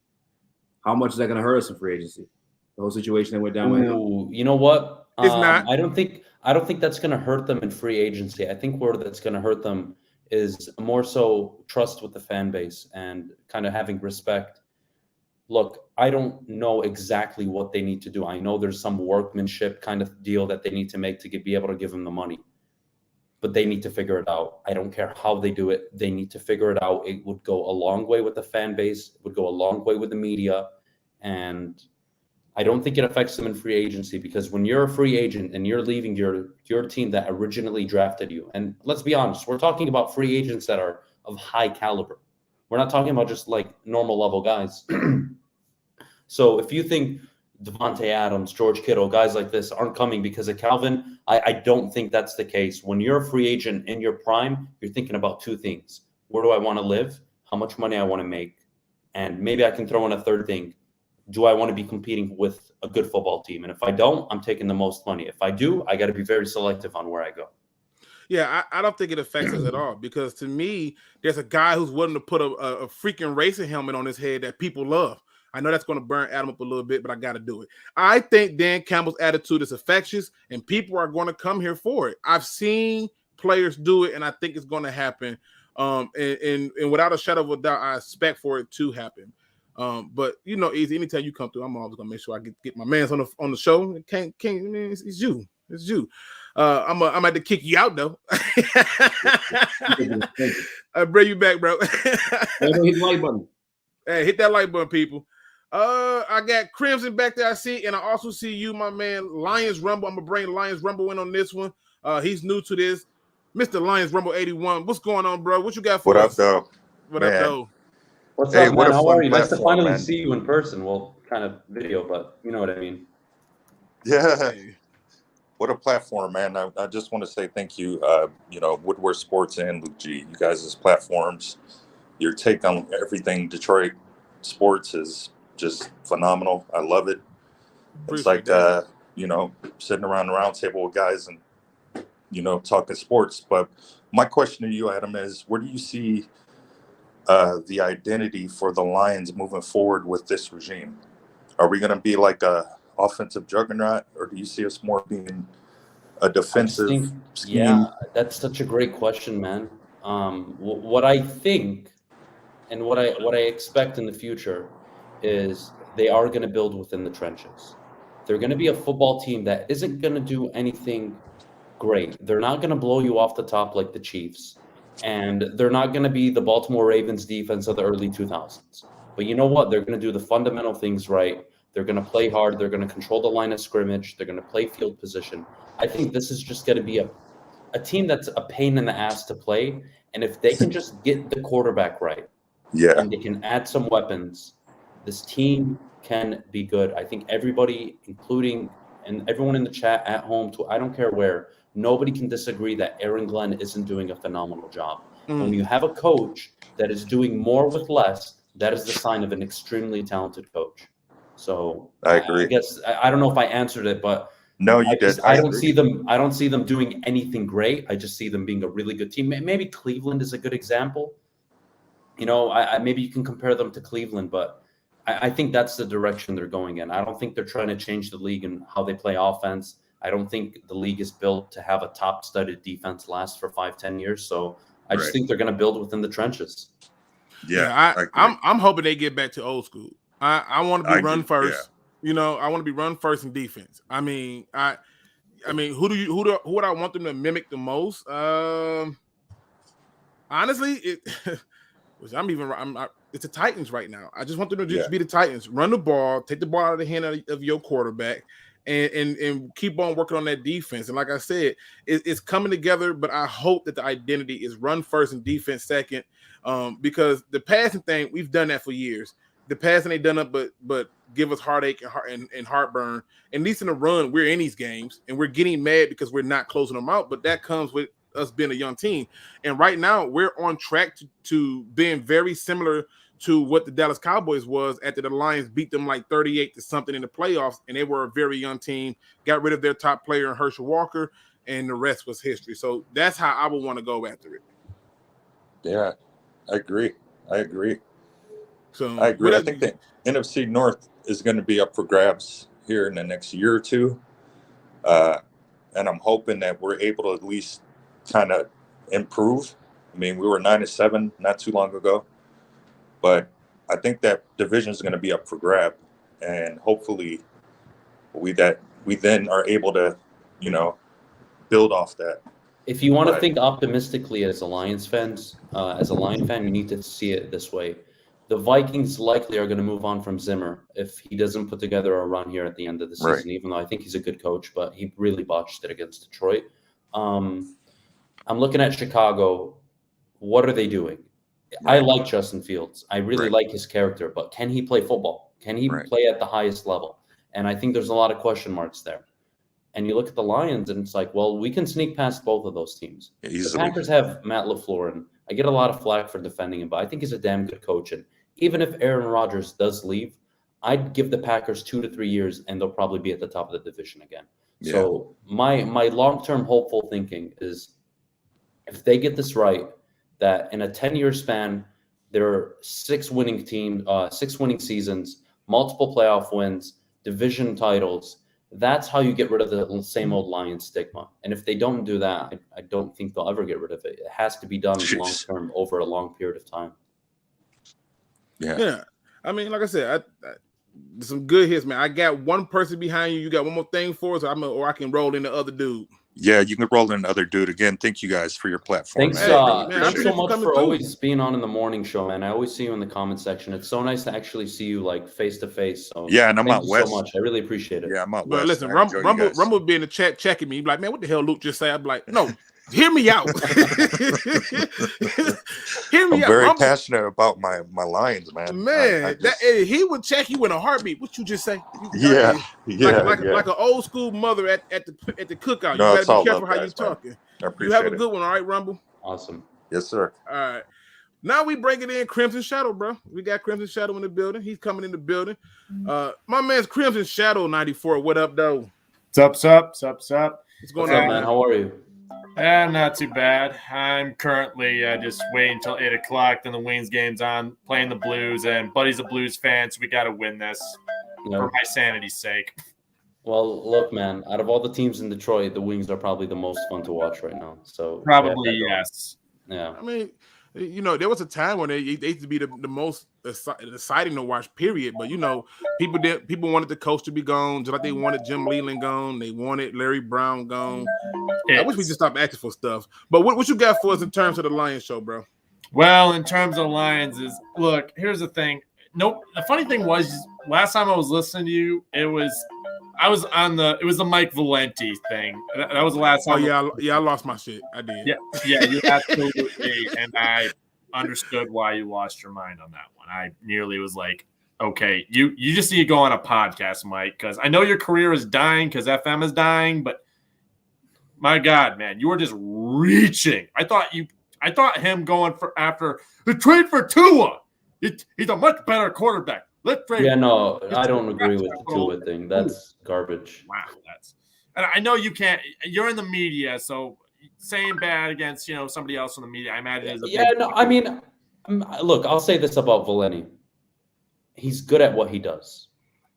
how much is that going to hurt us in free agency? The whole situation that went down with him. You know what? It's not. I don't think that's going to hurt them in free agency. I think where that's going to hurt them is more so trust with the fan base and kind of having respect. Look, I don't know exactly what they need to do. I know there's some workmanship kind of deal that they need to make to be able to give him the money. But they need to figure it out. I don't care how they do it. They need to figure it out. It would go a long way with the fan base. It would go a long way with the media. And I don't think it affects them in free agency, because when you're a free agent and you're leaving your team that originally drafted you, and let's be honest, we're talking about free agents that are of high caliber. We're not talking about just like normal level guys. So if you think Devontae Adams, George Kittle, guys like this aren't coming because of Calvin, I don't think that's the case. When you're a free agent in your prime, you're thinking about two things. Where do I want to live? How much money I want to make? And maybe I can throw in a third thing. Do I want to be competing with a good football team? And if I don't, I'm taking the most money. If I do, I got to be very selective on where I go. Yeah, I don't think it affects us at all, because to me, there's a guy who's willing to put a freaking racing helmet on his head that people love. I know that's going to burn Adam up a little bit, but I got to do it. I think Dan Campbell's attitude is infectious, and people are going to come here for it. I've seen players do it, and I think it's going to happen. And without a shadow of a doubt, I expect for it to happen. But you know, Easy, anytime you come through, I'm always gonna make sure I get my man's on the show. Can't I mean, it's you. It's you. I'm about to kick you out though. I bring you back, bro. Hit the like button. Hey, hit that like button, people. I got Crimson back there, I see, and I also see you, my man, Lions Rumble. I'm gonna bring Lions Rumble in on this one. He's new to this. Mr. Lions Rumble 81. What's going on, bro? What you got for us? What up, though? What up, though? What's Hey, up, what man? a How fun are you? Nice to platform, finally man. see you in person. Well, kind of video, but you know what I mean. Yeah. Hey. What a platform, man. I just want to say thank you, Woodward Sports and Luke G. You guys' platforms, your take on everything Detroit sports is just phenomenal. I love it. It's like, sitting around the round table with guys and, talking sports. But my question to you, Adam, is where do you see the identity for the Lions moving forward with this regime? Are we going to be like a offensive juggernaut, or do you see us more being a defensive scheme? Yeah, that's such a great question, man. What I think and what I expect in the future is they are going to build within the trenches. They're going to be a football team that isn't going to do anything great. They're not going to blow you off the top like the Chiefs, and they're not going to be the Baltimore Ravens defense of the early 2000s. But you know what? They're going to do the fundamental things right. They're going to play hard. They're going to control the line of scrimmage. They're going to play field position. I think this is just going to be a team that's a pain in the ass to play. And if they can just get the quarterback right, and they can add some weapons, this team can be good. I think everybody, including and everyone in the chat at home, I don't care where, nobody can disagree that Aaron Glenn isn't doing a phenomenal job. And when you have a coach that is doing more with less, that is the sign of an extremely talented coach. So I agree. I guess I don't know if I answered it, but no, you did. I don't see them doing anything great. I just see them being a really good team. Maybe Cleveland is a good example. Maybe you can compare them to Cleveland, but I think that's the direction they're going in. I don't think they're trying to change the league and how they play offense. I don't think the league is built to have a top-studded defense last for 5-10 years. So I just think they're going to build within the trenches. I'm hoping they get back to old school. I want to be run first. Yeah. I want to be run first in defense. I mean, who would I want them to mimic the most? Honestly, it's the Titans right now. I just want them to just be the Titans. Run the ball, take the ball out of the hand of your quarterback, and keep on working on that defense. And like I said, it's coming together, but I hope that the identity is run first and defense second, because the passing thing, we've done that for years. The passing ain't done up, but give us heartache and heartburn. At least in the run, we're in these games, and we're getting mad because we're not closing them out, but that comes with us being a young team. And right now, we're on track to being very similar to what the Dallas Cowboys was after the Lions beat them like 38-something in the playoffs, and they were a very young team, got rid of their top player in Herschel Walker, and the rest was history. So that's how I would want to go after it. Yeah, I agree. So I agree. I think the NFC North is going to be up for grabs here in the next year or two. And I'm hoping that we're able to at least kind of improve. I mean, we were 9-7 not too long ago. But I think that division is going to be up for grab, and hopefully we then are able to, build off that. If you want to think optimistically as a Lions fan, you need to see it this way. The Vikings likely are going to move on from Zimmer if he doesn't put together a run here at the end of the season, even though I think he's a good coach, but he really botched it against Detroit. I'm looking at Chicago. What are they doing? I like Justin Fields. I really like his character, but can he play football? Can he play at the highest level? And I think there's a lot of question marks there. And you look at the Lions, and it's like, well, we can sneak past both of those teams. The Packers have Matt LaFleur, and I get a lot of flack for defending him, but I think he's a damn good coach. And even if Aaron Rodgers does leave, I'd give the Packers 2 to 3 years, and they'll probably be at the top of the division again. Yeah. So my long-term hopeful thinking is if they get this right, that in a 10-year span, there are 6 winning seasons, multiple playoff wins, division titles. That's how you get rid of the same old Lions stigma. And if they don't do that, I don't think they'll ever get rid of it. It has to be done long term over a long period of time. Yeah. I mean, like I said, some good hits, man. I got one person behind you. You got one more thing for us, or I can roll in the other dude. Yeah, you can roll in another dude. Again, thank you guys for your platform. Thanks, man, thanks so much for always being on in the morning show, man. I always see you in the comment section. It's so nice to actually see you like face to face. So yeah, and I'm out west. So much. I really appreciate it. Yeah, I'm out but west. Listen, Rumble be in the chat checking me. He'd be like, man, what the hell Luke just say? I'd be like, no, hear me out. Hear me I'm out. very passionate about my Lions, man. Man, he would check you in a heartbeat. What you just say? Like an old school mother at the cookout. No, you gotta be careful how you talking. I appreciate you have a good one, all right, Rumble? Awesome. Yes, sir. All right. Now we bringing in Crimson Shadow, bro. We got Crimson Shadow in the building. He's coming in the building. My man's Crimson Shadow 94. What up, though? What's up? What's going on, on, man? How are you? Not too bad. I'm currently just waiting until 8 o'clock. Then the Wings game's on, playing the Blues, and Buddy's a Blues fan, so we got to win this for my sanity's sake. Well, look, man, out of all the teams in Detroit, the Wings are probably the most fun to watch right now. So probably, yes. Yeah. I mean, you know, there was a time when they used to be the most exciting to watch, period. But, you know, people wanted the coach to be gone, just like they wanted Jim Leland gone. They wanted Larry Brown gone. I wish we just stopped asking for stuff. But what you got for us in terms of the Lions show, bro? Well, in terms of the Lions look, here's the thing. Nope. The funny thing was, last time I was listening to you, it was the Mike Valenti thing. That was the last time. Oh yeah, I lost my shit. I did. Yeah, you absolutely. And I understood why you lost your mind on that one. I nearly was like, okay, you just need to go on a podcast, Mike, because I know your career is dying because FM is dying, but my God, man, you were just reaching. I thought him going after the trade for Tua. He's a much better quarterback. Yeah, no, I don't agree with the Tua thing. That's garbage. Wow, and I know you can't. You're in the media, so saying bad against somebody else in the media, I imagine is a I mean, look, I'll say this about Valenti. He's good at what he does,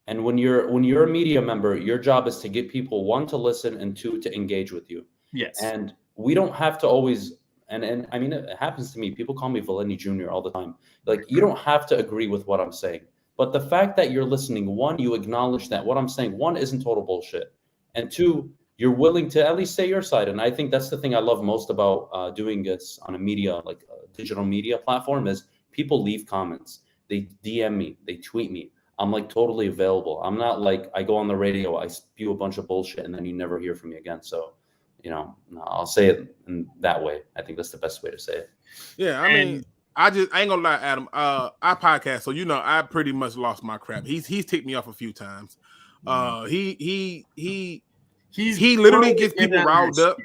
and when you're a media member, your job is to get people, one, to listen, and two, to engage with you. Yes, and we don't have to always. And I mean, it happens to me. People call me Valenti Jr. all the time. Like, you don't have to agree with what I'm saying. But the fact that you're listening, one, you acknowledge that what I'm saying, one, isn't total bullshit. And two, you're willing to at least say your side. And I think that's the thing I love most about doing this on a media, like a digital media platform, is people leave comments. They DM me. They tweet me. I'm like totally available. I'm not like I go on the radio, I spew a bunch of bullshit, and then you never hear from me again. So, I'll say it in that way. I think that's the best way to say it. Yeah, I mean, I ain't gonna lie, Adam. I podcast, so I pretty much lost my crap. He's ticked me off a few times. He literally gets people riled up.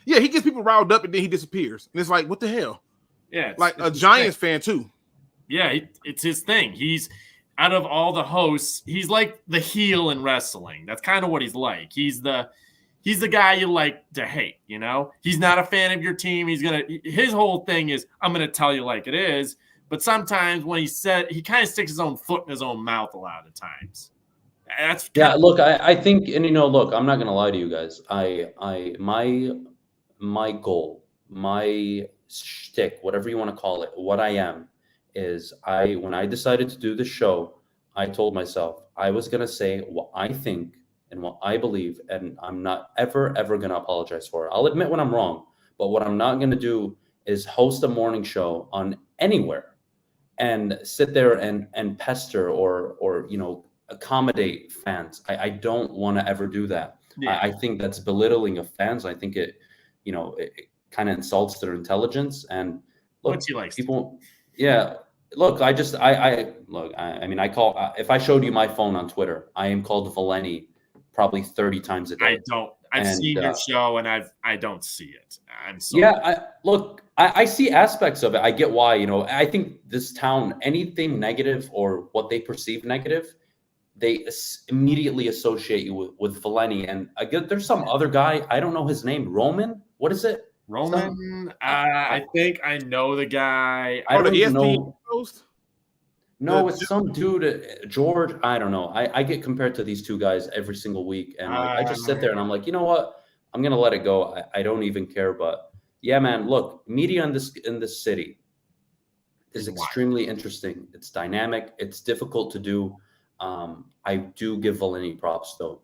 Yeah, he gets people riled up and then he disappears. And it's like, what the hell? Yeah, it's a Giants fan too. Yeah, it's his thing. He's out of all the hosts, he's like the heel in wrestling. That's kind of what he's like. He's the guy you like to hate, He's not a fan of your team. His whole thing is, I'm going to tell you like it is. But sometimes when he kind of sticks his own foot in his own mouth a lot of the times. Look, I think, and look, I'm not going to lie to you guys. My goal, my shtick, whatever you want to call it, what I am, is when I decided to do the show, I told myself I was going to say what I think and what I believe, and I'm not ever going to apologize for it. I'll admit when I'm wrong, but what I'm not going to do is host a morning show on anywhere and sit there and pester or accommodate fans. I don't want to ever do that. Yeah. I think that's belittling of fans. I think it kind of insults their intelligence. And look, people, yeah. Look, if I showed you my phone on Twitter, I am called Valenti probably 30 times a day. I've seen your show and I don't see it. I'm sorry. Yeah, I see aspects of it. I get why, I think this town, anything negative or what they perceive negative, they immediately associate you with Valenti. And there's some other guy, I don't know his name, Roman? What is it? Roman? I think I know the guy. I don't know. No, it's some dude, George. I don't know. I get compared to these two guys every single week, and I just sit there and I'm like, you know what? I'm gonna let it go. I don't even care. But yeah, man, look, media in this city is extremely interesting. It's dynamic. It's difficult to do. I do give Valeni props, though.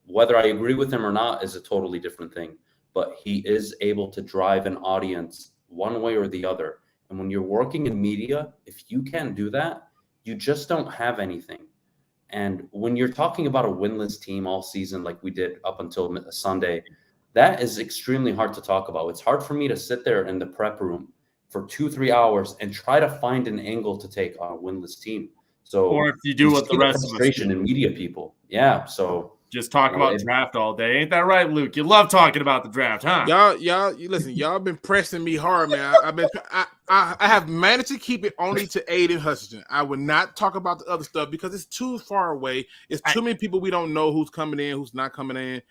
Whether I agree with him or not is a totally different thing. But he is able to drive an audience one way or the other. And when you're working in media, if you can't do that, you just don't have anything. And when you're talking about a winless team all season, like we did up until Sunday, that is extremely hard to talk about. It's hard for me to sit there in the prep room for 2-3 hours and try to find an angle to take on a winless team. So, or if you do what the rest of us do. In media people, yeah. So just talk about draft all day, ain't that right, Luke? You love talking about the draft, huh? Y'all, listen. Y'all been pressing me hard, man. I have managed to keep it only to Aiden Hutchinson. I would not talk about the other stuff because it's too far away. It's too many people we don't know who's coming in, who's not coming in.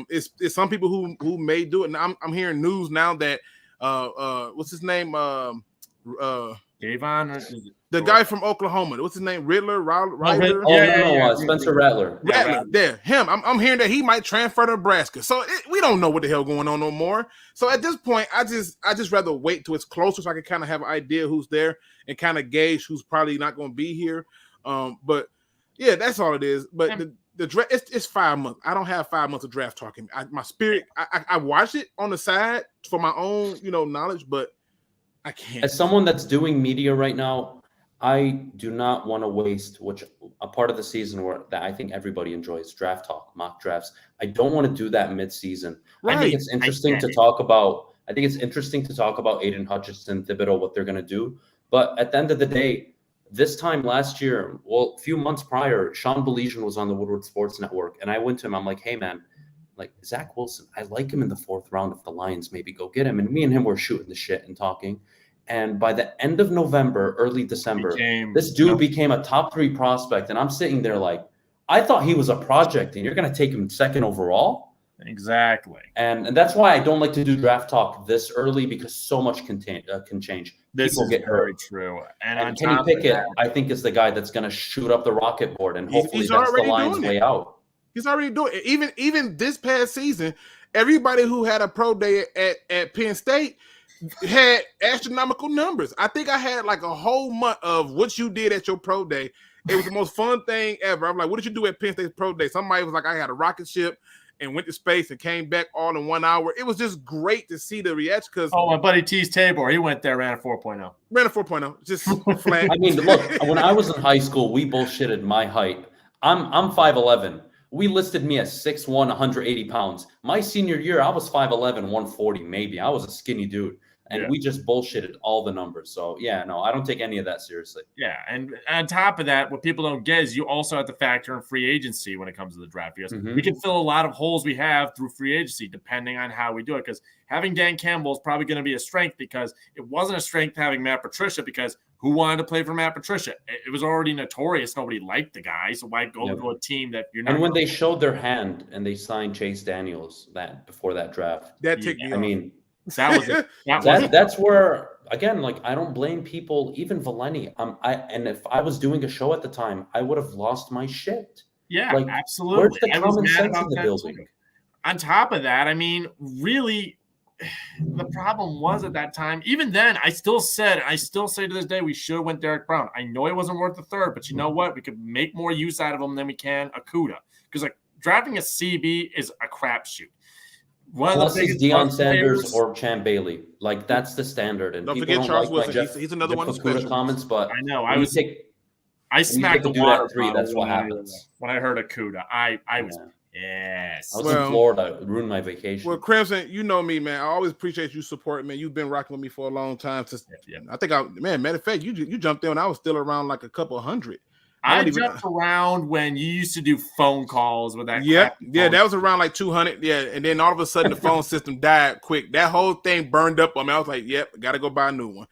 It's some people who may do it. And I'm hearing news now that what's his name? Davon, the guy from Oklahoma. What's his name? Spencer Rattler. Yeah, him. I'm hearing that he might transfer to Nebraska. So we don't know what the hell going on no more. So at this point, I just rather wait till it's closer so I can kind of have an idea who's there and kind of gauge who's probably not going to be here. But yeah, that's all it is. But the draft, it's 5 months. I don't have 5 months of draft talking. My spirit, I watch it on the side for my own, knowledge, but I can't. As someone that's doing media right now, I do not want to waste a part of the season that I think everybody enjoys, draft talk, mock drafts. I don't want to do that mid-season. Right. I think it's interesting to talk about. I think it's interesting to talk about Aiden, Hutchinson, Thibodeau, what they're going to do. But at the end of the day, this time last year, a few months prior, Sean Belizean was on the Woodward Sports Network, and I went to him. I'm like, hey, man, like Zach Wilson, I like him in the 4th round if the Lions maybe go get him. And me and him were shooting the shit and talking. And by the end of November, early December, this dude became a top 3 prospect. And I'm sitting there like, I thought he was a project, and you're going to take him 2nd overall? Exactly. And that's why I don't like to do draft talk this early, because so much can change. This People is get very hurt. True. And Kenny Pickett, I think, is the guy that's going to shoot up the rocket board, and hopefully that's the Lions' way out. He's already doing it. Even this past season, everybody who had a pro day at Penn State had astronomical numbers. I think I had like a whole month of what you did at your pro day. It was the most fun thing ever. I'm like, what did you do at Penn State's pro day? Somebody was like, I had a rocket ship and went to space and came back all in 1 hour. It was just great to see the reaction. Because my buddy Tease Tabor, he went there, ran a 4.0. Ran a 4.0, just flat. I mean, look, when I was in high school, we bullshitted my height. I'm 5'11". We listed me as 6'1", 180 pounds. My senior year, I was 5'11", 140 maybe. I was a skinny dude. And we just bullshitted all the numbers. So, yeah, no, I don't take any of that seriously. Yeah, and on top of that, what people don't get is you also have to factor in free agency when it comes to the draft. Because we can fill a lot of holes we have through free agency, depending on how we do it. Because having Dan Campbell is probably going to be a strength, because it wasn't a strength having Matt Patricia, because who wanted to play for Matt Patricia? It was already notorious. Nobody liked the guy. So why go to a team that you're not? And when they showed their hand and they signed Chase Daniels before that draft, that ticked me off. I mean, that was it. That's where, again, like, I don't blame people, even Valeni. And if I was doing a show at the time, I would have lost my shit. Yeah, like, absolutely. Where's the common sense in the building? Too. On top of that, I mean, really, the problem was at that time, even then, I still say to this day, we should have went Derek Brown. I know he wasn't worth the 3rd, but you know what? We could make more use out of him than we can Akuda. Because like drafting a CB is a crapshoot. Unless it's Deion Sanders or Champ Bailey. Like, that's the standard. And don't forget Charles Wilson. He's another one of the comments, but I know. I smacked the water at 3. That's what happens. When I heard Akuda, I was yes. I was in Florida. It ruined my vacation. Well, Crimson, you know me, man. I always appreciate you supporting, man. You've been rocking with me for a long time. I think matter of fact, you jumped in when I was still around like a couple hundred. I jumped around when you used to do phone calls with that. Yeah, that was around like 200. Yeah, and then all of a sudden the phone system died quick. That whole thing burned up on me. I was like, yep, got to go buy a new one.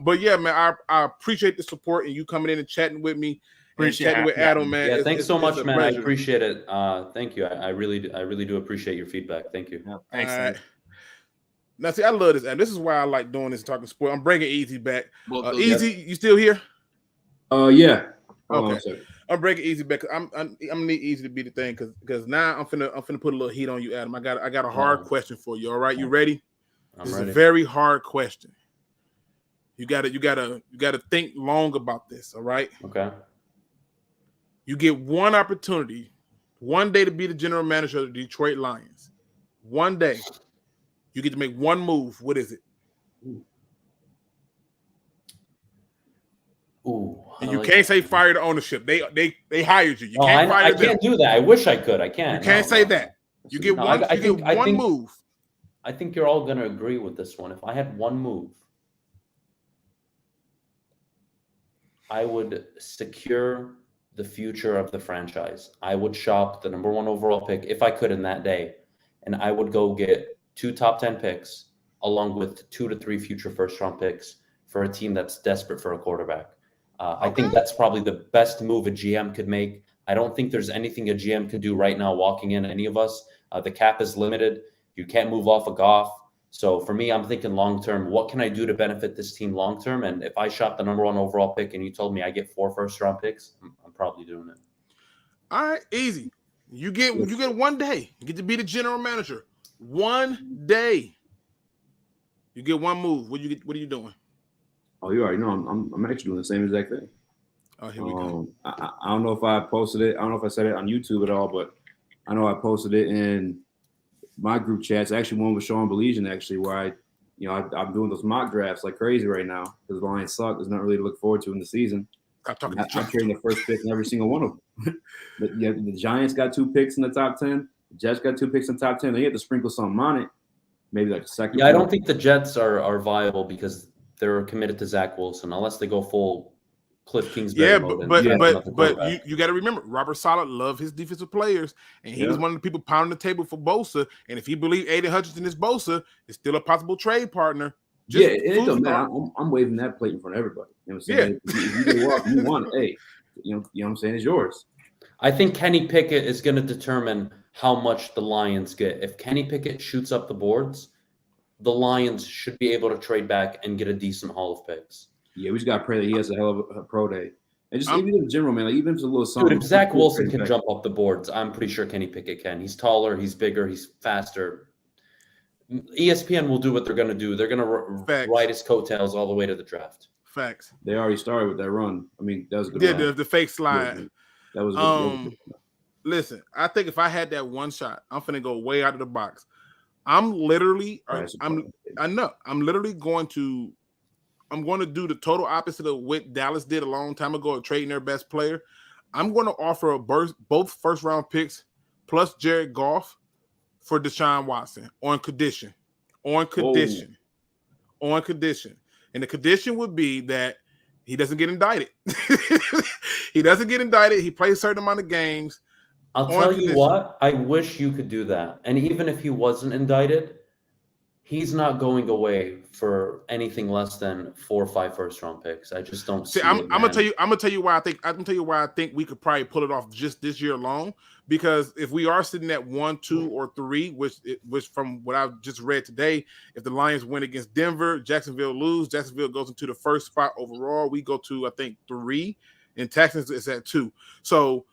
But yeah, man, I appreciate the support and you coming in and chatting with me. Chatting with Adam, man. Yeah, thanks so much, man. Pleasure. I appreciate it. Thank you. I really do appreciate your feedback. Thank you. Yeah, thanks. Right. Now, see, I love this, and this is why I like doing this, talking sport. I'm bringing Easy back. Easy, you still here? Yeah. Okay. I'm breaking easy back. I'm gonna need easy to be the thing because now I'm finna put a little heat on you, Adam. I got a hard question for you. All right, you ready? This is a very hard question. You gotta think long about this. All right. Okay. You get one opportunity, one day to be the general manager of the Detroit Lions. One day, you get to make one move. What is it? Ooh, and you can't say fire the ownership. They hired you. You no, can't fire them. I can't do that. I wish I could. I can't. You can't say that. You get one. You get one move. I think you're all going to agree with this one. If I had one move, I would secure the future of the franchise. I would shop the number 1 overall pick if I could in that day, and I would go get 2 top 10 picks along with 2 to 3 future first-round picks for a team that's desperate for a quarterback. I think that's probably the best move a GM could make. I don't think there's anything a GM could do right now walking in, any of us. The cap is limited. You can't move off a Goff. So for me, I'm thinking long-term, what can I do to benefit this team long-term? And if I shop the number 1 overall pick and you told me I get 4 first-round picks, I'm probably doing it. All right, easy. You get 1 day. You get to be the general manager. 1 day. You get one move. What are you doing? Oh, you already know. I'm actually doing the same exact thing. Oh, here we go. I don't know if I posted it. I don't know if I said it on YouTube at all, but I know I posted it in my group chats. Actually, one with Sean Belizean, actually, where I'm doing those mock drafts like crazy right now because the Lions suck. There's not really to look forward to in the season. I'm trading the first pick in every single one of them. But yeah, the Giants got 2 picks in the top 10. The Jets got 2 picks in the top 10. They had to sprinkle something on it. Maybe like a second. Yeah, I don't think the Jets are viable because they're committed to Zach Wilson unless they go full Cliff Kingsbury. Yeah, but you got to remember, Robert Saleh loved his defensive players, and he was one of the people pounding the table for Bosa. And if he believed Aiden Hutchinson is Bosa, is still a possible trade partner. I'm waving that plate in front of everybody. You know what I'm saying? If you go up, you want it. Hey, you know what I'm saying? It's yours. I think Kenny Pickett is going to determine how much the Lions get. If Kenny Pickett shoots up the boards, the Lions should be able to trade back and get a decent haul of picks. Yeah, we just got to pray that he has a hell of a pro day. And just even in general, man, like even if it's a little something. Dude, if Zach Wilson can jump up the boards, I'm pretty sure Kenny Pickett can. He's taller, he's bigger, he's faster. ESPN will do what they're going to do. They're going to ride his coattails all the way to the draft. Facts. They already started with that run. I mean, that was good. Yeah, the fake slide. That was good. Listen, I think if I had that one shot, I'm finna go way out of the box. I'm literally going to do the total opposite of what Dallas did a long time ago of trading their best player. I'm going to offer both first round picks plus Jared Goff for Deshaun Watson on condition. And the condition would be that he doesn't get indicted. He doesn't get indicted. He plays a certain amount of games. I'll tell you what, I wish you could do that. And even if he wasn't indicted, he's not going away for anything less than 4 or 5 first-round picks. I just don't see. I'm gonna tell you why I think we could probably pull it off just this year alone. Because if we are sitting at 1, 2, or 3, which from what I've just read today, if the Lions win against Denver, Jacksonville lose, Jacksonville goes into the first spot overall. We go to I think 3, and Texans is at 2. So.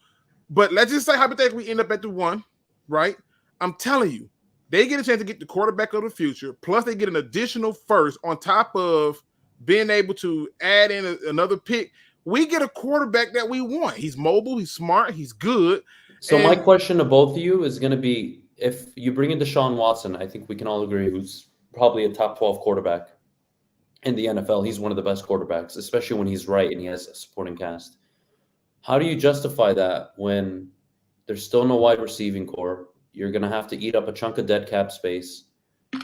But let's just say hypothetically we end up at the 1, right? I'm telling you, they get a chance to get the quarterback of the future, plus they get an additional first on top of being able to add in another pick. We get a quarterback that we want. He's mobile, he's smart, he's good. So my question to both of you is going to be, if you bring in Deshaun Watson, I think we can all agree who's probably a top 12 quarterback in the NFL. He's one of the best quarterbacks, especially when he's right and he has a supporting cast. How do you justify that when there's still no wide receiving core? You're going to have to eat up a chunk of dead cap space,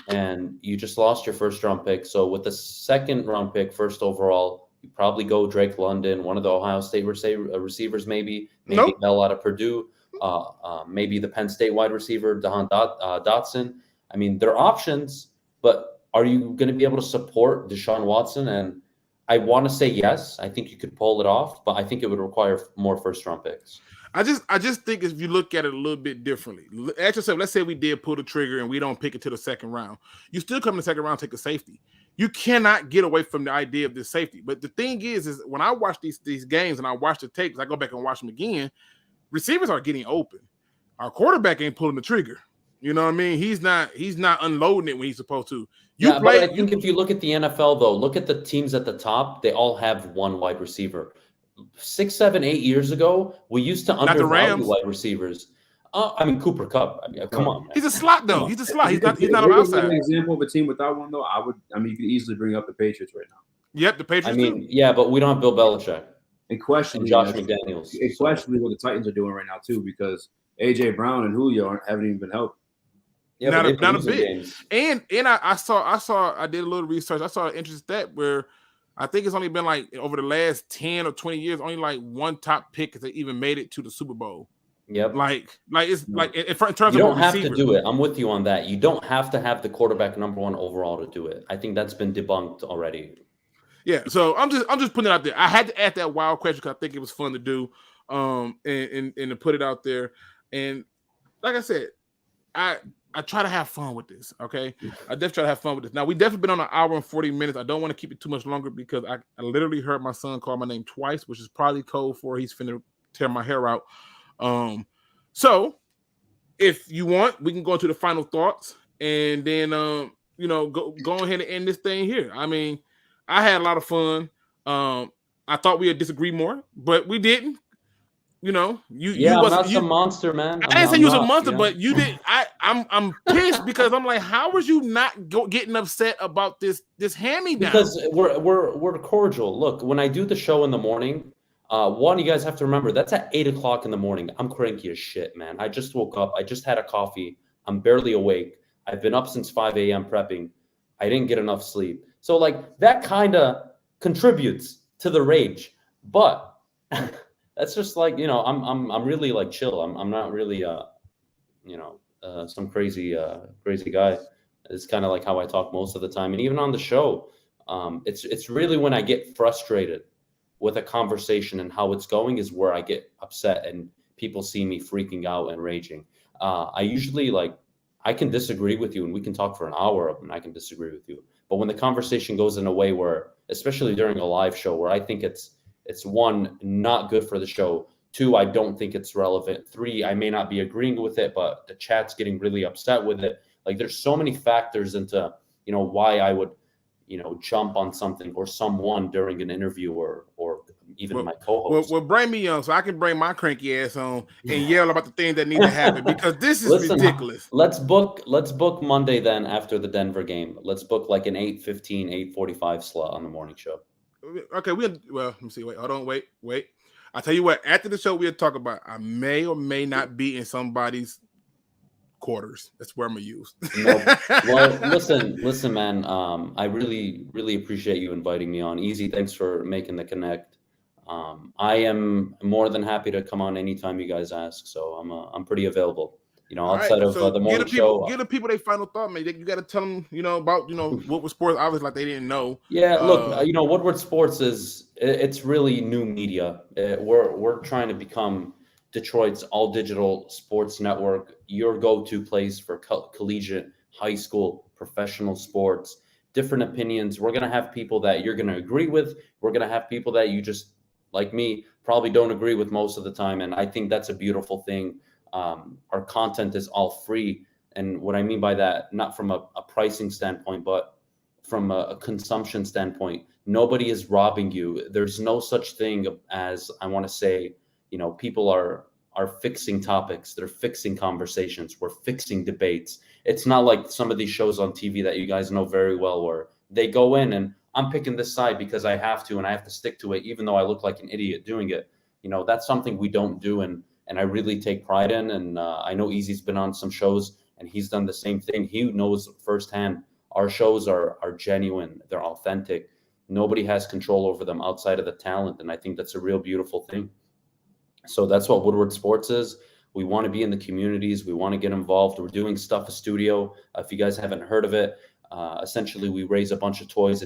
and you just lost your first-round pick. So with the second-round pick, first overall, you probably go Drake London, one of the Ohio State receivers maybe Bell out of Purdue, maybe the Penn State wide receiver, Jahan Dotson. I mean, they're options, but are you going to be able to support Deshaun Watson? And I want to say yes. I think you could pull it off, but I think it would require more first-round picks. I just think if you look at it a little bit differently, ask yourself, let's say we did pull the trigger and we don't pick it to the second round. You still come in the second round, take a safety. you cannot get away from the idea of this safety. But the thing is when I watch these games and I watch the tapes, I go back and watch them again, receivers are getting open. Our quarterback ain't pulling the trigger. You know what I mean? He's not unloading it when he's supposed to. But I think if you look at the NFL, though, look at the teams at the top. They all have one wide receiver. 6, 7, 8 years ago, we used to undervalue wide receivers. I mean, Cooper Kupp. I mean, come on, man. He's a slot, though. He's a slot. He's not an outside. An example of a team without one, though. You could easily bring up the Patriots right now. Yep, the Patriots. I mean, yeah, but we don't have Bill Belichick. And questionably, Josh McDaniels. Questionably what the Titans are doing right now too, because AJ Brown and Julio haven't even been helped. Yeah, not a bit. And I did a little research. I saw an interesting stat where I think it's only been like over the last 10 or 20 years, only like one top pick has even made it to the Super Bowl. Yep. Like it's like in terms of you don't have to do it. I'm with you on that. You don't have to have the quarterback number 1 overall to do it. I think that's been debunked already. Yeah. So I'm just putting it out there. I had to add that wild question because I think it was fun to do, and to put it out there. And like I said, I try to have fun with this. Okay, I definitely try to have fun with this. Now we definitely been on an hour and 40 minutes. I don't want to keep it too much longer because I literally heard my son call my name twice, which is probably code for he's finna tear my hair out. So if you want, we can go into the final thoughts and then go ahead and end this thing here. I mean, I had a lot of fun. I thought we would disagree more, but we didn't. You know, I'm not some monster, man. I didn't say you was a monster, but you did. I'm pissed because I'm like, how was you not getting upset about this hand-me-down? Because we're cordial. Look, when I do the show in the morning, you guys have to remember that's at 8 o'clock in the morning. I'm cranky as shit, man. I just woke up. I just had a coffee. I'm barely awake. I've been up since 5 a.m. prepping. I didn't get enough sleep. So like that kind of contributes to the rage, but that's just like, I'm really like chill. I'm not really, some crazy guy. It's kind of like how I talk most of the time. And even on the show, it's really when I get frustrated with a conversation and how it's going is where I get upset and people see me freaking out and raging. I usually I can disagree with you and we can talk for an hour and I can disagree with you. But when the conversation goes in a way where, especially during a live show, where I think it's 1, not good for the show. 2, I don't think it's relevant. 3, I may not be agreeing with it, but the chat's getting really upset with it. Like there's so many factors into, why I would, jump on something or someone during an interview or even my co-host. Well, bring me on so I can bring my cranky ass on and yell about the things that need to happen because this is ridiculous. Let's book Monday then after the Denver game. Let's book like an 8:15, 8:45 slot on the morning show. Okay, let me see. Wait, hold on. Wait. I'll tell you what, after the show, we'll talk about I may or may not be in somebody's quarters. That's where I'm going to use. Well, listen, man. I really, really appreciate you inviting me on. Easy, thanks for making the connect. I am more than happy to come on anytime you guys ask. So I'm pretty available. Outside of the morning show. Give the people their final thought, man. You got to tell them, about, Woodward Sports, obviously, like they didn't know. Yeah, look, Woodward Sports it's really new media. We're trying to become Detroit's all-digital sports network, your go-to place for collegiate, high school, professional sports, different opinions. We're going to have people that you're going to agree with. We're going to have people that you just, like me, probably don't agree with most of the time. And I think that's a beautiful thing. Our content is all free. And what I mean by that, not from a pricing standpoint, but from a consumption standpoint, nobody is robbing you. There's no such thing as, I want to say, people are fixing topics. They're fixing conversations. We're fixing debates. It's not like some of these shows on TV that you guys know very well where they go in and I'm picking this side because I have to, and I have to stick to it, even though I look like an idiot doing it. That's something we don't do. And I really take pride in. And I know Easy's been on some shows and he's done the same thing. He knows firsthand our shows are genuine. They're authentic. Nobody has control over them outside of the talent. And I think that's a real beautiful thing. So that's what Woodward Sports is. We want to be in the communities. We want to get involved. We're doing Stuff a Studio. If you guys haven't heard of it, essentially we raise a bunch of toys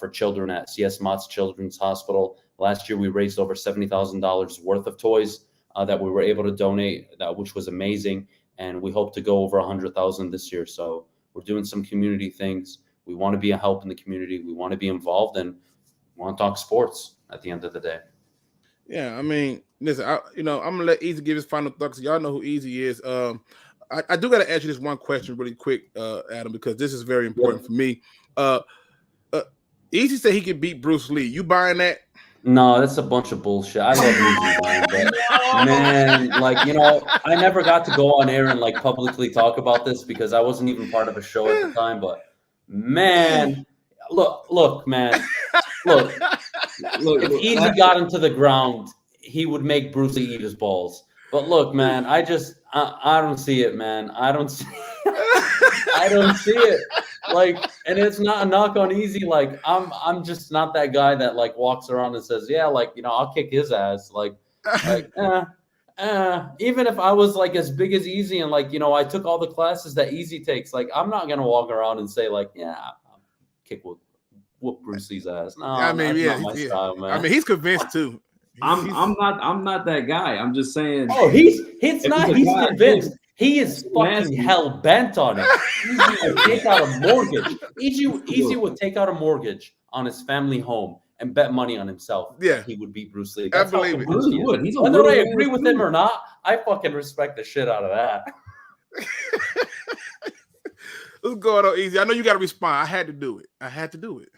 for children at C.S. Mott's Children's Hospital. Last year we raised over $70,000 worth of toys that we were able to donate, which was amazing. And we hope to go over 100,000 this year. So we're doing some community things. We want to be a help in the community. We want to be involved, and we want to talk sports at the end of the day. Yeah, I mean, listen, I'm gonna let Easy give his final thoughts. Y'all know who Easy is. I do gotta ask you this one question really quick, Adam, because this is very important for me. Easy said he could beat Bruce Lee. You buying that? No, that's a bunch of bullshit. I love Easy, but man, I never got to go on air and publicly talk about this because I wasn't even part of a show at the time. But man, look, man, look. If Easy got into the ground, he would make Bruce Lee eat his balls. But look, man, I don't see it, man. I don't see it. And it's not a knock on Easy. I'm just not that guy that walks around and says, yeah, I'll kick his ass. Even if I was as big as Easy and I took all the classes that Easy takes, I'm not gonna walk around and say yeah, I'll kick whoop Bruce Lee's ass. No, I mean, that's not my style, man. I mean, he's convinced too. I'm not that guy. I'm just saying. Oh, he's convinced. He is fucking hell bent on it. Easy would take out a mortgage. Easy would take out a mortgage on his family home and bet money on himself. Yeah, he would beat Bruce Lee. I believe it. Bruce would. Whether I agree with him or not, I fucking respect the shit out of that. What's going on, Easy? I know you got to respond. I had to do it.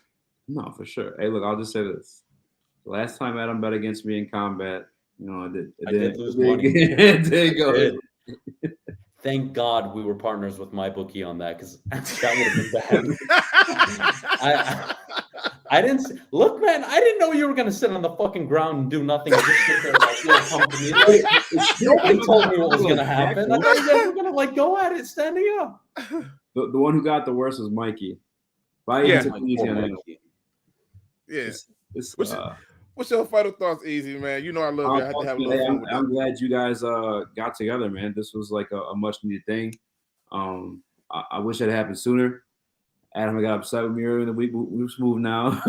No, for sure. Hey, look, I'll just say this. The last time Adam bet against me in combat, I did lose money. It did go. Thank God we were partners with MyBookie on that because that would have been bad. I didn't look, man. I didn't know you were gonna sit on the fucking ground and do nothing. And just sit there company. Nobody told me what was gonna happen. I thought you guys were gonna go at it standing up. The one who got the worst was Mikey. What's your final thoughts, Easy, man? You know I love you. I had to have a little fun with I'm glad you guys got together, man. This was a much needed thing. I wish it had happened sooner. Adam got upset with me earlier in the week. We're smooth now.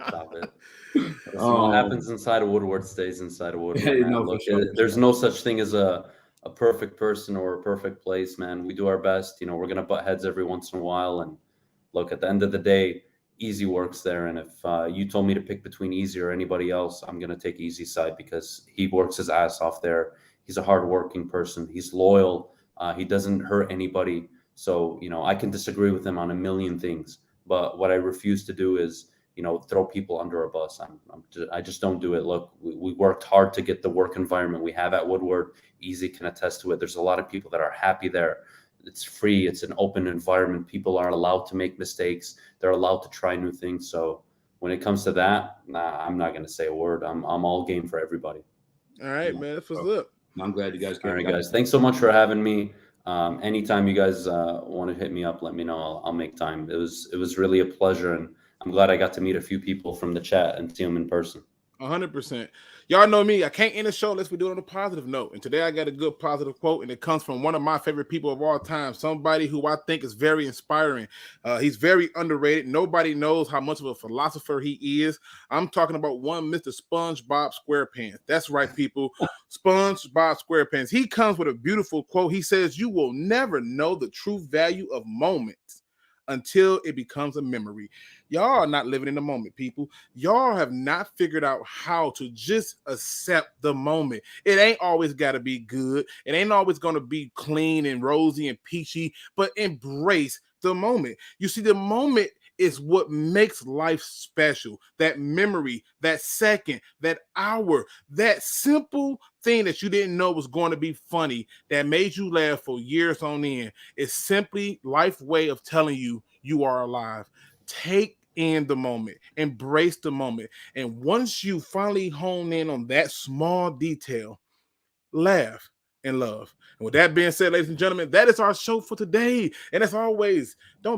Stop it. What happens inside of Woodward stays inside of Woodward. There's no such thing as a perfect person or a perfect place, man. We do our best. We're gonna butt heads every once in a while, and look, at the end of the day, Easy works there, and if you told me to pick between Easy or anybody else, I'm going to take Easy's side because he works his ass off there. He's a hardworking person. He's loyal. He doesn't hurt anybody. So, I can disagree with him on a million things, but what I refuse to do is, throw people under a bus. I just don't do it. Look, we worked hard to get the work environment we have at Woodward. Easy can attest to it. There's a lot of people that are happy there. It's free. It's an open environment. People are allowed to make mistakes. They're allowed to try new things. So when it comes to that, I'm not going to say a word. I'm all game for everybody. All right, man. That's what's up. I'm glad you guys came. All right, guys. Thanks so much for having me. Anytime you guys want to hit me up, let me know. I'll make time. It was really a pleasure, and I'm glad I got to meet a few people from the chat and see them in person. 100%. Y'all know me. I can't end the show unless we do it on a positive note. And today I got a good positive quote, and it comes from one of my favorite people of all time, somebody who I think is very inspiring. He's very underrated. Nobody knows how much of a philosopher he is. I'm talking about one Mr. SpongeBob SquarePants. That's right, people. SpongeBob SquarePants. He comes with a beautiful quote. He says, "You will never know the true value of moments until it becomes a memory." Y'all are not living in the moment, people. Y'all have not figured out how to just accept the moment. It ain't always got to be good. It ain't always going to be clean and rosy and peachy, but embrace the moment. You see, the moment is what makes life special. That memory, that second, that hour, that simple thing that you didn't know was going to be funny, that made you laugh for years on end, is simply life's way of telling you you are alive. Take in the moment, embrace the moment. And once you finally hone in on that small detail, laugh and love. And with that being said, ladies and gentlemen, that is our show for today. And as always, don't be